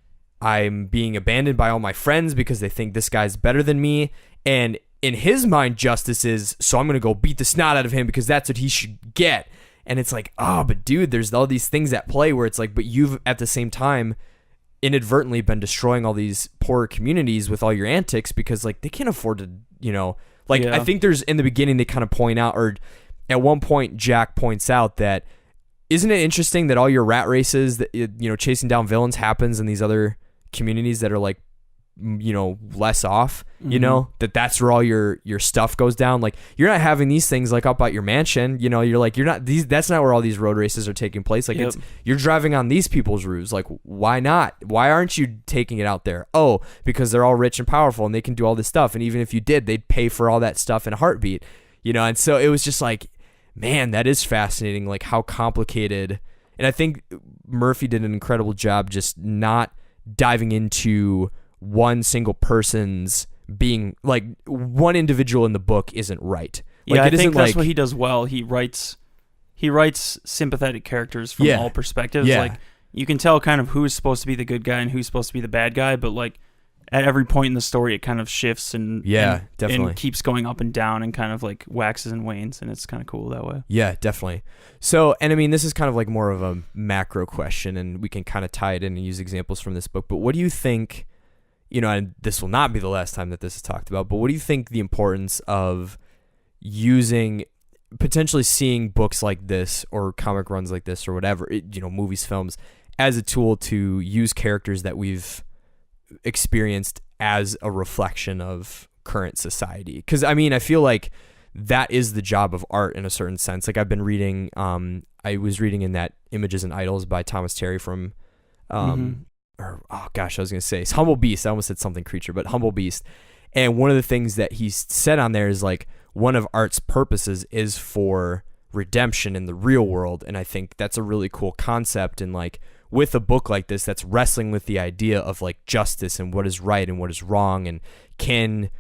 I'm being abandoned by all my friends because they think this guy's better than me. And in his mind, justice is, so I'm going to go beat the snot out of him because that's what he should get. And it's like, oh, but dude, there's all these things at play where it's like, but you've at the same time inadvertently been destroying all these poorer communities with all your antics because like they can't afford to, you know, like I think there's in the beginning they kind of point out, or at one point Jack points out that, isn't it interesting that all your rat races that, you know, chasing down villains happens in these other communities that are like, you know, less off, you know, that's where all your stuff goes down. Like, you're not having these things like up at your mansion, you know, you're like, that's not where all these road races are taking place. Like, you're driving on these people's roofs. Like, why not? Why aren't you taking it out there? Oh, because they're all rich and powerful and they can do all this stuff. And even if you did, they'd pay for all that stuff in a heartbeat, you know? And so it was just like, man, that is fascinating. Like, how complicated. And I think Murphy did an incredible job just not diving into one single person's being, like, one individual in the book isn't right. Like, I think that's what he does well. He writes sympathetic characters from all perspectives. Like, you can tell kind of who's supposed to be the good guy and who's supposed to be the bad guy, but like at every point in the story it kind of shifts and definitely and keeps going up and down and kind of like waxes and wanes, and it's kind of cool that way. Yeah, definitely. So, and I mean, this is kind of like more of a macro question, and we can kind of tie it in and use examples from this book, but what do you think, you know, and this will not be the last time that this is talked about, but what do you think the importance of potentially seeing books like this or comic runs like this or whatever, you know, movies, films, as a tool to use characters that we've experienced as a reflection of current society? Because, I mean, I feel like that is the job of art in a certain sense. Like, I've been reading, I was reading in that Images and Idols by Thomas Terry from, it's Humble Beast. I almost said something creature, but Humble Beast. And one of the things that he said on there is like, one of art's purposes is for redemption in the real world. And I think that's a really cool concept. And like, with a book like this, that's wrestling with the idea of like justice and what is right and what is wrong, and can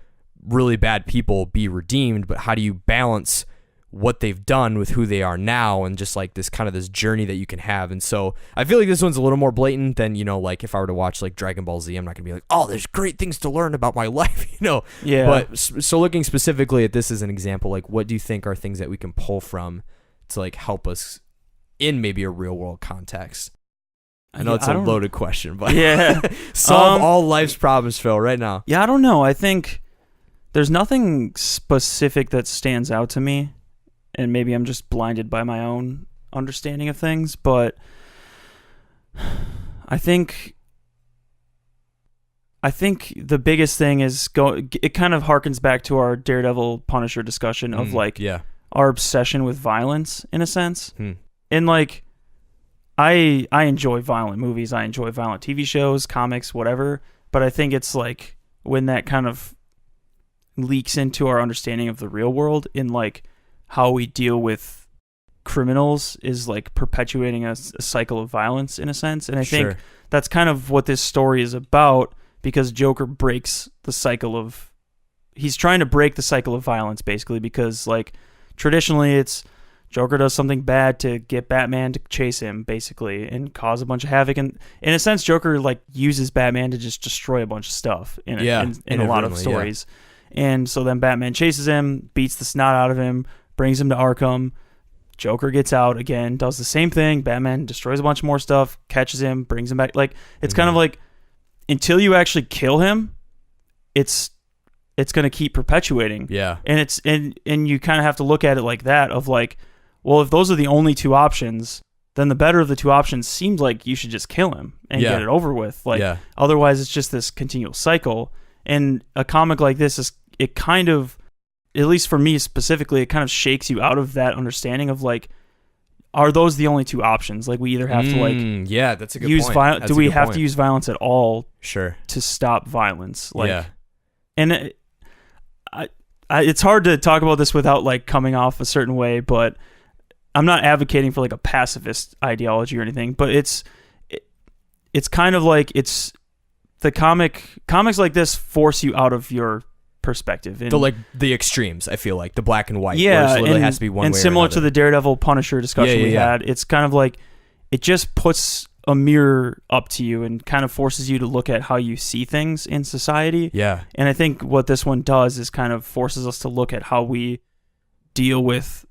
really bad people be redeemed, but how do you balance what they've done with who they are now, and just like this kind of this journey that you can have. And so I feel like this one's a little more blatant than, you know, like if I were to watch like Dragon Ball Z, I'm not gonna be like, oh, there's great things to learn about my life, you know. Yeah. But so looking specifically at this as an example, like, what do you think are things that we can pull from to like help us in maybe a real world context? I know it's a loaded question, but solve all life's problems, Phil, right now. Yeah, I don't know. I think there's nothing specific that stands out to me, and maybe I'm just blinded by my own understanding of things, but I think the biggest thing is it kind of harkens back to our Daredevil Punisher discussion of our obsession with violence in a sense. And like, I enjoy violent movies, I enjoy violent TV shows, comics, whatever, but I think it's like when that kind of leaks into our understanding of the real world in like how we deal with criminals is like perpetuating a cycle of violence in a sense. And I think that's kind of what this story is about, because Joker breaks the cycle of, he's trying to break the cycle of violence basically, because like traditionally it's Joker does something bad to get Batman to chase him basically and cause a bunch of havoc. And in a sense, Joker like uses Batman to just destroy a bunch of stuff in a lot of stories. And so then Batman chases him, beats the snot out of him, brings him to Arkham. Joker gets out again, does the same thing. Batman destroys a bunch more stuff, catches him, brings him back. Like, it's kind of like, until you actually kill him, it's going to keep perpetuating. Yeah. And you kind of have to look at it like that of like, well, if those are the only two options, then the better of the two options seems like you should just kill him and get it over with. Like, otherwise it's just this continual cycle. And a comic like this it kind of, at least for me specifically, it kind of shakes you out of that understanding of like, are those the only two options? Like, we either have to like, that's a good use point. violence. Do we have to use violence at all? Sure. To stop violence? Like, and it's hard to talk about this without like coming off a certain way, but I'm not advocating for like a pacifist ideology or anything, but it's kind of like the comics like this force you out of your perspective. And the extremes, I feel like the black and white. Yeah, where it literally has to be one and way similar or to the Daredevil Punisher discussion we had. It's kind of like it just puts a mirror up to you and kind of forces you to look at how you see things in society. Yeah, and I think what this one does is kind of forces us to look at how we deal with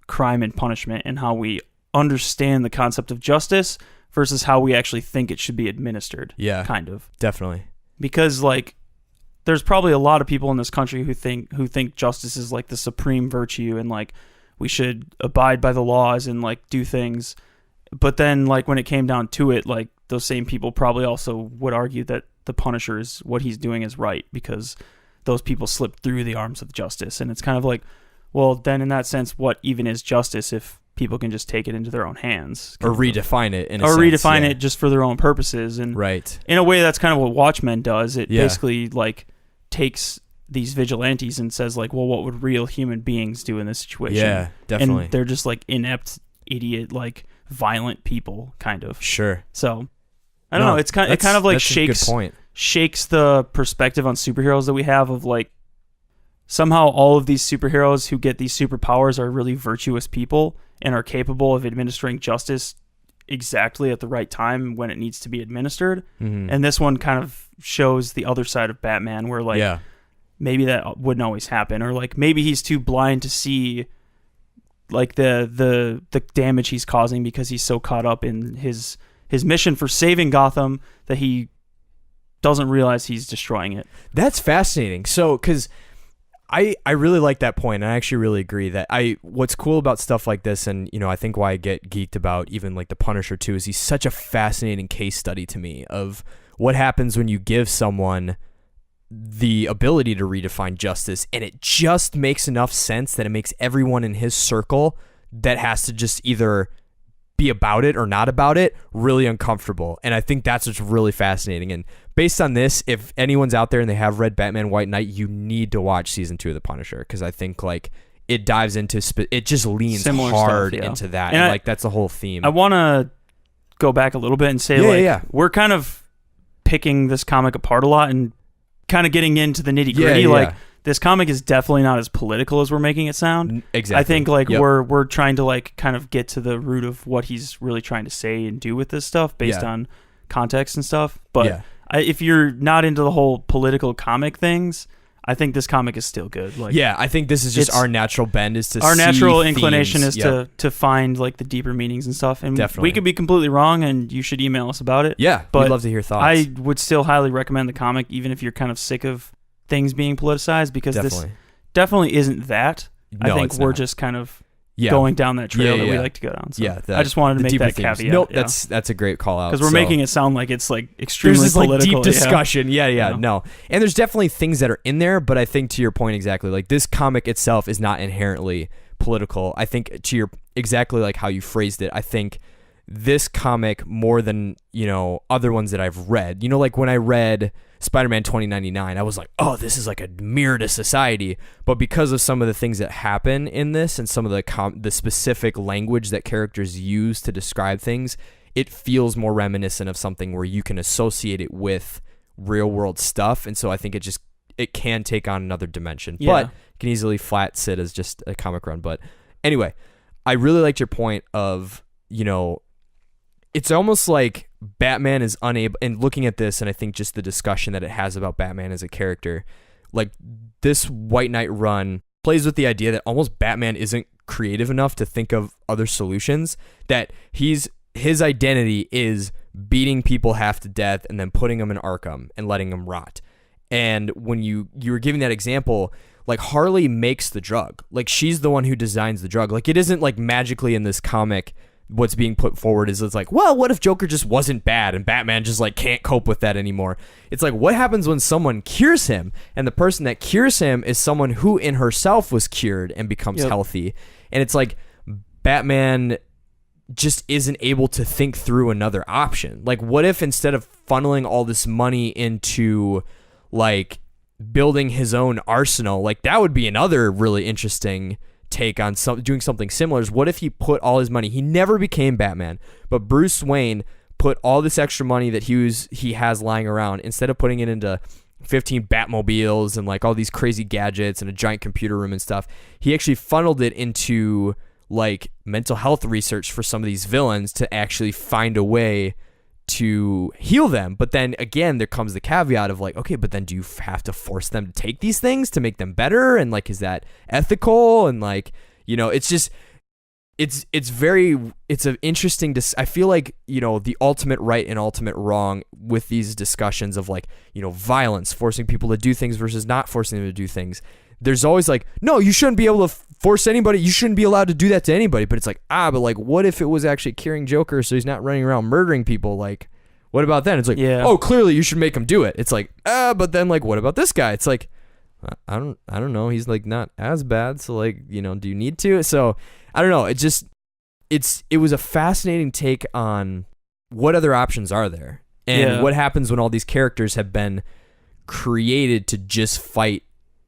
crime and punishment and how we understand the concept of justice versus how we actually think it should be administered. Yeah, kind of, definitely. Because like, there's probably a lot of people in this country who think justice is like the supreme virtue and like we should abide by the laws and like do things. But then like when it came down to it, like those same people probably also would argue that the Punisher is what he's doing is right because those people slipped through the arms of justice. And it's kind of like, well, then in that sense, what even is justice if people can just take it into their own hands? Or redefine it in a sense. Or redefine yeah. it just for their own purposes. And right. in a way, that's kind of what Watchmen does. It basically like takes these vigilantes and says like, well, what would real human beings do in this situation? Yeah, definitely. And they're just like inept, idiot, like violent people, kind of. Sure. So I don't know. It kind of like shakes the perspective on superheroes that we have of like, somehow all of these superheroes who get these superpowers are really virtuous people and are capable of administering justice exactly at the right time when it needs to be administered. Mm-hmm. And this one kind of shows the other side of Batman where like maybe that wouldn't always happen, or like maybe he's too blind to see like the damage he's causing because he's so caught up in his mission for saving Gotham that he doesn't realize he's destroying it. That's fascinating. So, because I really like that point, and I actually really agree that what's cool about stuff like this, and I think why I get geeked about even like the Punisher too, is he's such a fascinating case study to me of what happens when you give someone the ability to redefine justice, and it just makes enough sense that it makes everyone in his circle that has to just either be about it or not about it really uncomfortable. And I think that's what's really fascinating. And based on this, if anyone's out there and they have read Batman White Knight, you need to watch season 2 of The Punisher, because I think like it dives into it just leans similar hard stuff, into that, and like that's the whole theme. I want to go back a little bit and say we're kind of picking this comic apart a lot and kind of getting into the nitty gritty. Like this comic is definitely not as political as we're making it sound. Exactly. I think like we're trying to like kind of get to the root of what he's really trying to say and do with this stuff based on context and stuff. But if you're not into the whole political comic things, I think this comic is still good. Like, I think this is just our natural bend is to our see natural themes. inclination is to find like the deeper meanings and stuff. And we could be completely wrong, and you should email us about it. Yeah, but we'd love to hear thoughts. I would still highly recommend the comic, even if you're kind of sick of things being politicized, because this definitely isn't that. No, I think we're just kind of going down that trail that we like to go down. So I just wanted to make that caveat. Nope, that's a great call out. Because we're making it sound like it's like extremely there's this political. Like deep discussion. No. And there's definitely things that are in there, but I think to your point exactly, like this comic itself is not inherently political. I think to your exactly like how you phrased it, I think this comic more than, other ones that I've read, like when I read Spider-Man 2099, I was like, oh, this is like a mirror to society. But because of some of the things that happen in this and some of the specific language that characters use to describe things, it feels more reminiscent of something where you can associate it with real world stuff. And so I think it can take on another dimension, but it can easily flat sit as just a comic run. But anyway, I really liked your point of, it's almost like Batman is unable, and looking at this, and I think just the discussion that it has about Batman as a character, like this White Knight run plays with the idea that almost Batman isn't creative enough to think of other solutions, that his identity is beating people half to death and then putting them in Arkham and letting them rot. And when you were giving that example, like Harley makes the drug. Like she's the one who designs the drug. Like it isn't like magically in this comic what's being put forward is it's like, well, what if Joker just wasn't bad and Batman just like can't cope with that anymore? It's like, what happens when someone cures him, and the person that cures him is someone who in herself was cured and becomes healthy. And it's like Batman just isn't able to think through another option. Like what if instead of funneling all this money into like building his own arsenal, like that would be another really interesting take on doing something similar. Is what if he put all his money, he never became Batman, but Bruce Wayne put all this extra money that he has lying around, instead of putting it into 15 Batmobiles and like all these crazy gadgets and a giant computer room and stuff, he actually funneled it into like mental health research for some of these villains to actually find a way to heal them. But then again, there comes the caveat of like, okay, but then do you have to force them to take these things to make them better? And like, is that ethical? And like, you know, it's just, it's an interesting, I feel like, you know, the ultimate right and ultimate wrong with these discussions of like, you know, violence, forcing people to do things versus not forcing them to do things. There's always like, no, you shouldn't be able to force anybody. You shouldn't be allowed to do that to anybody. But it's like, but like, what if it was actually curing Joker so he's not running around murdering people? Like, what about then? It's like, oh, clearly you should make him do it. It's like, but then like, what about this guy? It's like, I don't know. He's like not as bad. So like, you know, do you need to? So I don't know. It was a fascinating take on what other options are there and what happens when all these characters have been created to just fight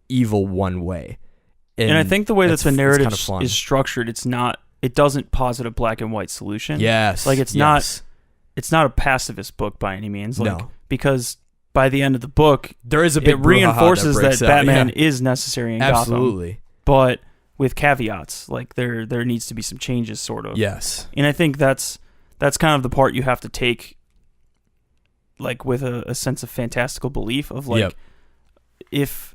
evil one way. And I think the way that the narrative is structured, it doesn't posit a black and white solution. Yes. Like it's not a pacifist book by any means. Like, no. Because by the end of the book, there is a big it reinforces that Batman out. is necessary in Absolutely. Gotham. But with caveats, like there needs to be some changes, sort of. Yes. And I think that's kind of the part you have to take, like with a sense of fantastical belief of like, if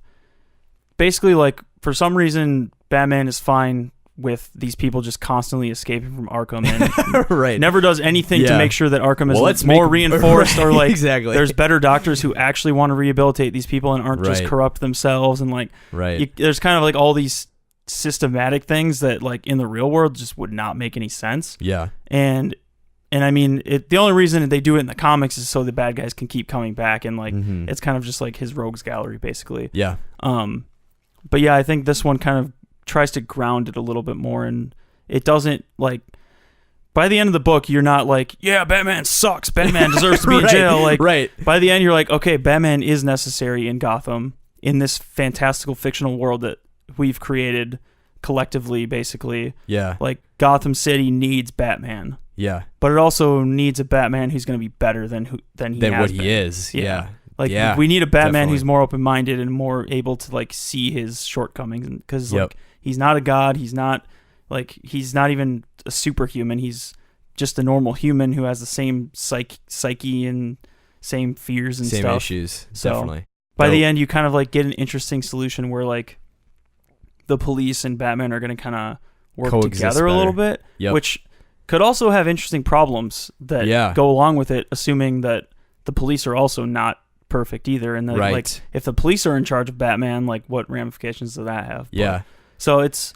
basically like for some reason Batman is fine with these people just constantly escaping from Arkham and right. never does anything to make sure that Arkham is let's more reinforced or like exactly. There's better doctors who actually want to rehabilitate these people and aren't just corrupt themselves, and like there's kind of like all these systematic things that like in the real world just would not make any sense. Yeah. And I mean, the only reason they do it in the comics is so the bad guys can keep coming back, and like it's kind of just like his rogues gallery basically. Yeah. But yeah, I think this one kind of tries to ground it a little bit more, and it doesn't like by the end of the book you're not like, yeah, Batman sucks, Batman deserves to be in jail. Like by the end you're like, okay, Batman is necessary in Gotham, in this fantastical fictional world that we've created collectively basically. Yeah. Like Gotham City needs Batman. Yeah. But it also needs a Batman who's going to be better than what he is. Yeah. Like we need a Batman who's more open-minded and more able to like see his shortcomings, because like he's not a god, he's not even a superhuman, he's just a normal human who has the same psyche and same fears and same stuff. Issues. So, definitely. By the end you kind of like get an interesting solution where like the police and Batman are going to kind of work together a little bit, which could also have interesting problems that go along with it, assuming that the police are also not perfect either, and that like if the police are in charge of Batman, like what ramifications does that have? Yeah. So it's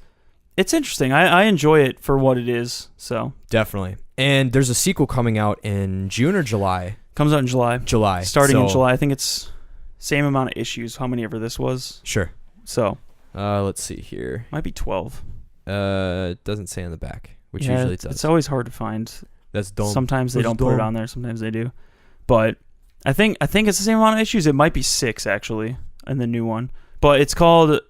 interesting. I enjoy it for what it is. So definitely. And there's a sequel coming out in June or July. Comes out in July. Starting in July. I think it's same amount of issues. How many ever this was? Sure. So let's see here. Might be 12. It doesn't say on the back, which usually it does. It's always hard to find. That's dumb. Sometimes they don't put it on there. Sometimes they do. But I think it's the same amount of issues. It might be 6 actually in the new one. But it's called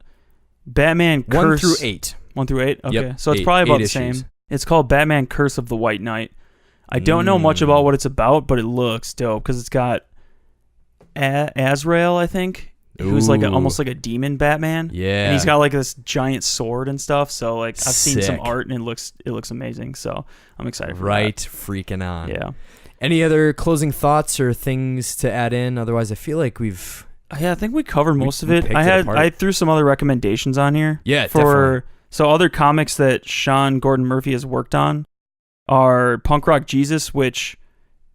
Batman Curse 1 through 8. 1 through 8? Okay. Yep. So it's probably about the same. It's called Batman Curse of the White Knight. I don't know much about what it's about, but it looks dope because it's got Azrael, I think, who's like almost like a demon Batman. Yeah. And he's got like this giant sword and stuff. So like I've seen some Sick. art and it looks amazing. So I'm excited for that. Freaking on. Yeah. Any other closing thoughts or things to add in? Otherwise, I feel like we've... Yeah, I think we covered most of it. I threw some other recommendations on here. Yeah, definitely. So other comics that Sean Gordon Murphy has worked on are Punk Rock Jesus, which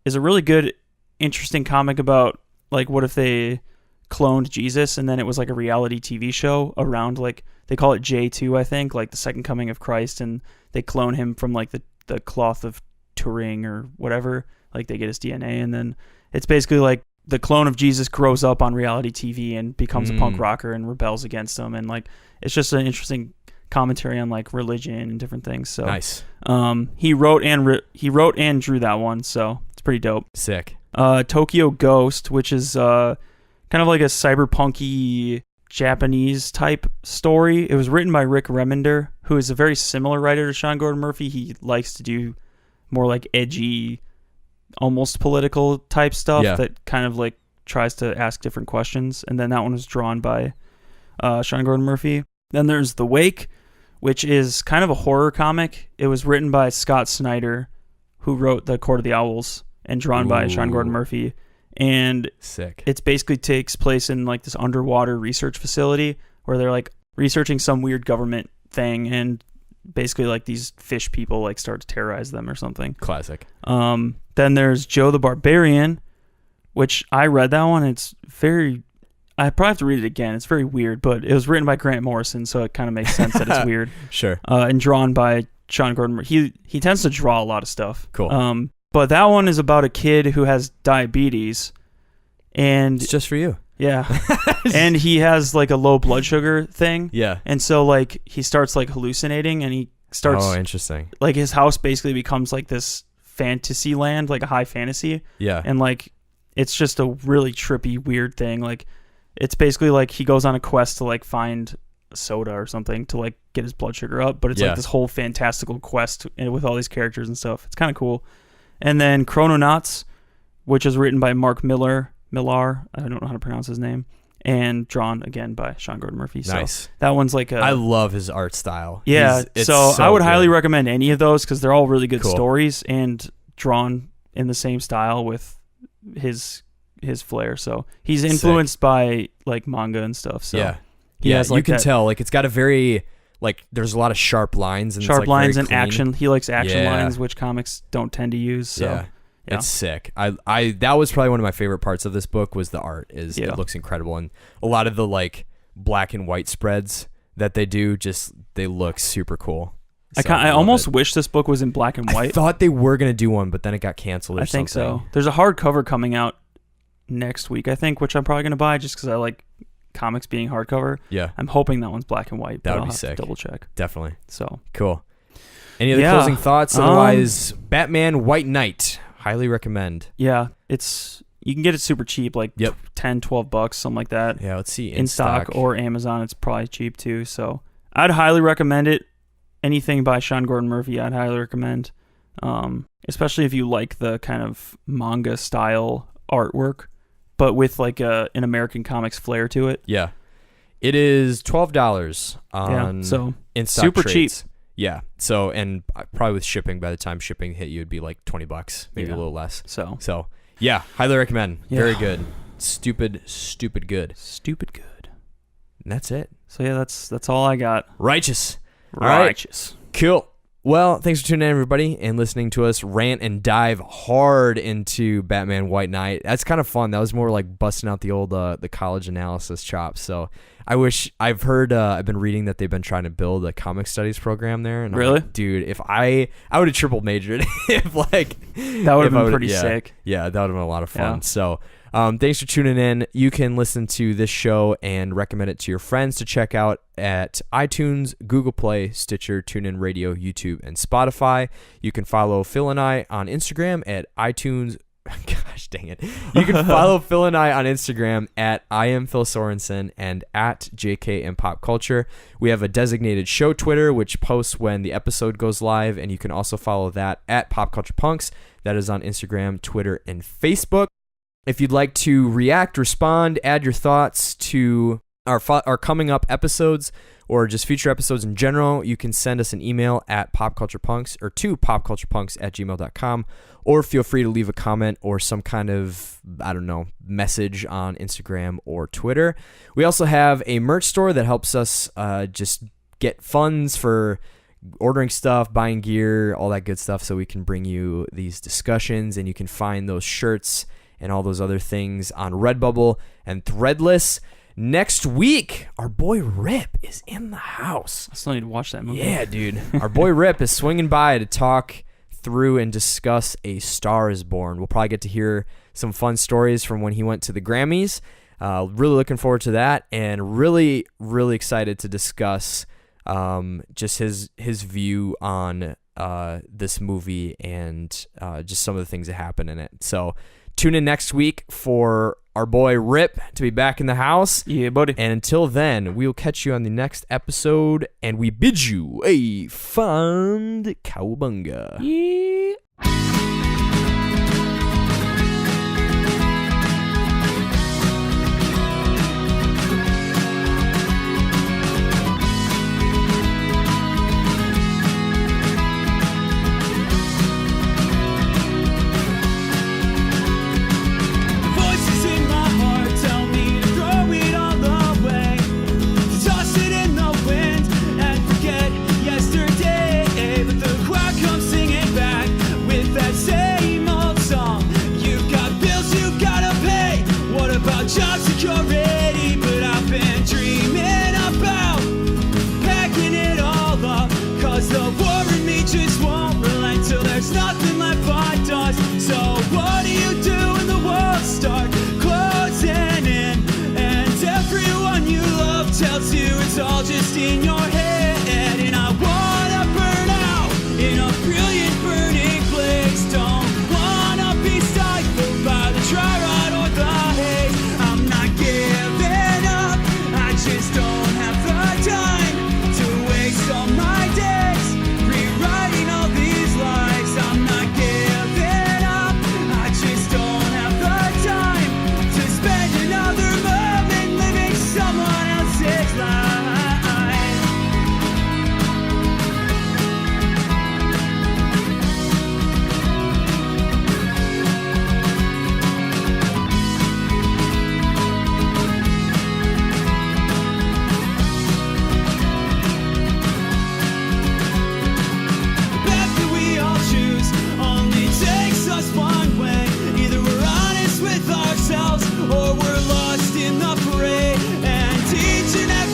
is a really good, interesting comic about like what if they cloned Jesus, and then it was like a reality TV show around, like, they call it J2, I think, like the second coming of Christ, and they clone him from like the cloth of Turing or whatever, like they get his DNA, and then it's basically like the clone of Jesus grows up on reality TV and becomes a punk rocker and rebels against him, and like it's just an interesting commentary on like religion and different things. So Nice. He wrote and drew that one, so it's pretty dope. Sick. Tokyo Ghost, which is kind of like a cyberpunky Japanese type story. It was written by Rick Remender, who is a very similar writer to Sean Gordon Murphy. He likes to do more like edgy, almost political type stuff that kind of like tries to ask different questions. And then that one was drawn by Sean Gordon Murphy. Then there's The Wake, which is kind of a horror comic. It was written by Scott Snyder, who wrote The Court of the Owls, and drawn by Sean Gordon Murphy. And sick. It basically takes place in like this underwater research facility where they're like researching some weird government thing, and basically like these fish people like start to terrorize them or something. Classic. Then there's Joe the Barbarian, which I read that one. It's very, I probably have to read it again. It's very weird, but it was written by Grant Morrison, so it kind of makes sense that it's weird. Sure. And drawn by Sean Gordon. He tends to draw a lot of stuff. Cool. But that one is about a kid who has diabetes, and It's just for you. yeah, and he has like a low blood sugar thing. Yeah. And so like he starts like hallucinating, and he starts Oh, interesting. like his house basically becomes like this fantasy land, like a high fantasy. Yeah. And like it's just a really trippy, weird thing. Like it's basically like he goes on a quest to like find a soda or something to like get his blood sugar up, but it's like this whole fantastical quest with all these characters and stuff. It's kind of cool. And then Chrononauts, which is written by Mark Millar, I don't know how to pronounce his name, and drawn again by Sean Gordon Murphy. Nice. So that one's like a... I love his art style. Yeah, It's so I would highly good. recommend any of those because they're all really good Cool. stories and drawn in the same style with his flair. So he's influenced by like manga and stuff. So he has like you can that tell like it's got a very like there's a lot of sharp lines and sharp it's, like, lines very and clean. action. He likes action Yeah. lines, which comics don't tend to use. So Yeah. It's sick. I that was probably one of my favorite parts of this book was the art. It looks incredible, and a lot of the like black and white spreads that they do they look super cool. So, I love almost it. wish this book was in black and white. I thought they were gonna do one, but then it got canceled. Or I think something. so. There's a hardcover coming out next week, I think, which I'm probably gonna buy just because I like comics being hardcover. Yeah, I'm hoping that one's black and white. That but would I'll be have to sick. double check. definitely. So Cool. Any other closing thoughts? Otherwise, Batman White Knight. Highly recommend. yeah, you can get it super cheap, like Yep. $10-12, something like that. Yeah, let's see. In stock or Amazon, it's probably cheap too. So I'd highly recommend it. Anything by Sean Gordon Murphy, I'd highly recommend. Especially if you like the kind of manga style artwork, but with like an American comics flair to it. Yeah. It is $12 on so in-stock super trades. cheap. Yeah. So, and probably with shipping, by the time shipping hit you, it'd be like $20, maybe a little less. So yeah, highly recommend. Yeah. Very good. Stupid good. stupid good. And that's it. So yeah, that's all I got. Righteous. All right. Righteous. Cool. Well, thanks for tuning in, everybody, and listening to us rant and dive hard into Batman White Knight. That's kind of fun. That was more like busting out the old the college analysis chops. So I've been reading that they've been trying to build a comic studies program there. And I'm Really? like, dude, if I would have triple majored if like That would have been pretty sick. Yeah, that would have been a lot of fun. Yeah. So thanks for tuning in. You can listen to this show and recommend it to your friends to check out at iTunes, Google Play, Stitcher, TuneIn Radio, YouTube, and Spotify. You can follow Phil and I on Instagram at iTunes. Gosh dang it. You can follow Phil and I on Instagram at I am Phil Sorensen and at JK and Pop Culture. We have a designated show Twitter, which posts when the episode goes live, and you can also follow that at Pop Culture Punks. That is on Instagram, Twitter, and Facebook. If you'd like to react, respond, add your thoughts to our coming up episodes or just future episodes in general, you can send us an email at popculturepunks or to popculturepunks@gmail.com, or feel free to leave a comment or some kind of, message on Instagram or Twitter. We also have a merch store that helps us just get funds for ordering stuff, buying gear, all that good stuff, so we can bring you these discussions, and you can find those shirts and all those other things on Redbubble and Threadless. Next week, our boy Rip is in the house. I still need to watch that movie. Yeah, dude. Our boy Rip is swinging by to talk through and discuss A Star is Born. We'll probably get to hear some fun stories from when he went to the Grammys. Really looking forward to that, and really, really excited to discuss just his view on this movie and just some of the things that happen in it. So tune in next week for our boy Rip to be back in the house. Yeah, buddy. And until then, we'll catch you on the next episode, and we bid you a fond cowabunga. Yeah. Job security, but I've been dreaming about packing it all up, cause the war in me just won't relent till there's nothing left but dust. So what do you do when the walls start closing in, and everyone you love tells you it's all just in your head? And I wanna burn out in a brilliant burning place, don't wanna be stifled by the dry rot or the haze. Giving up, I just don't have the time to waste all my days rewriting all these lies. I'm not giving up, I just don't have the time to spend another moment living someone else's life. Or we're lost in the parade, and each and every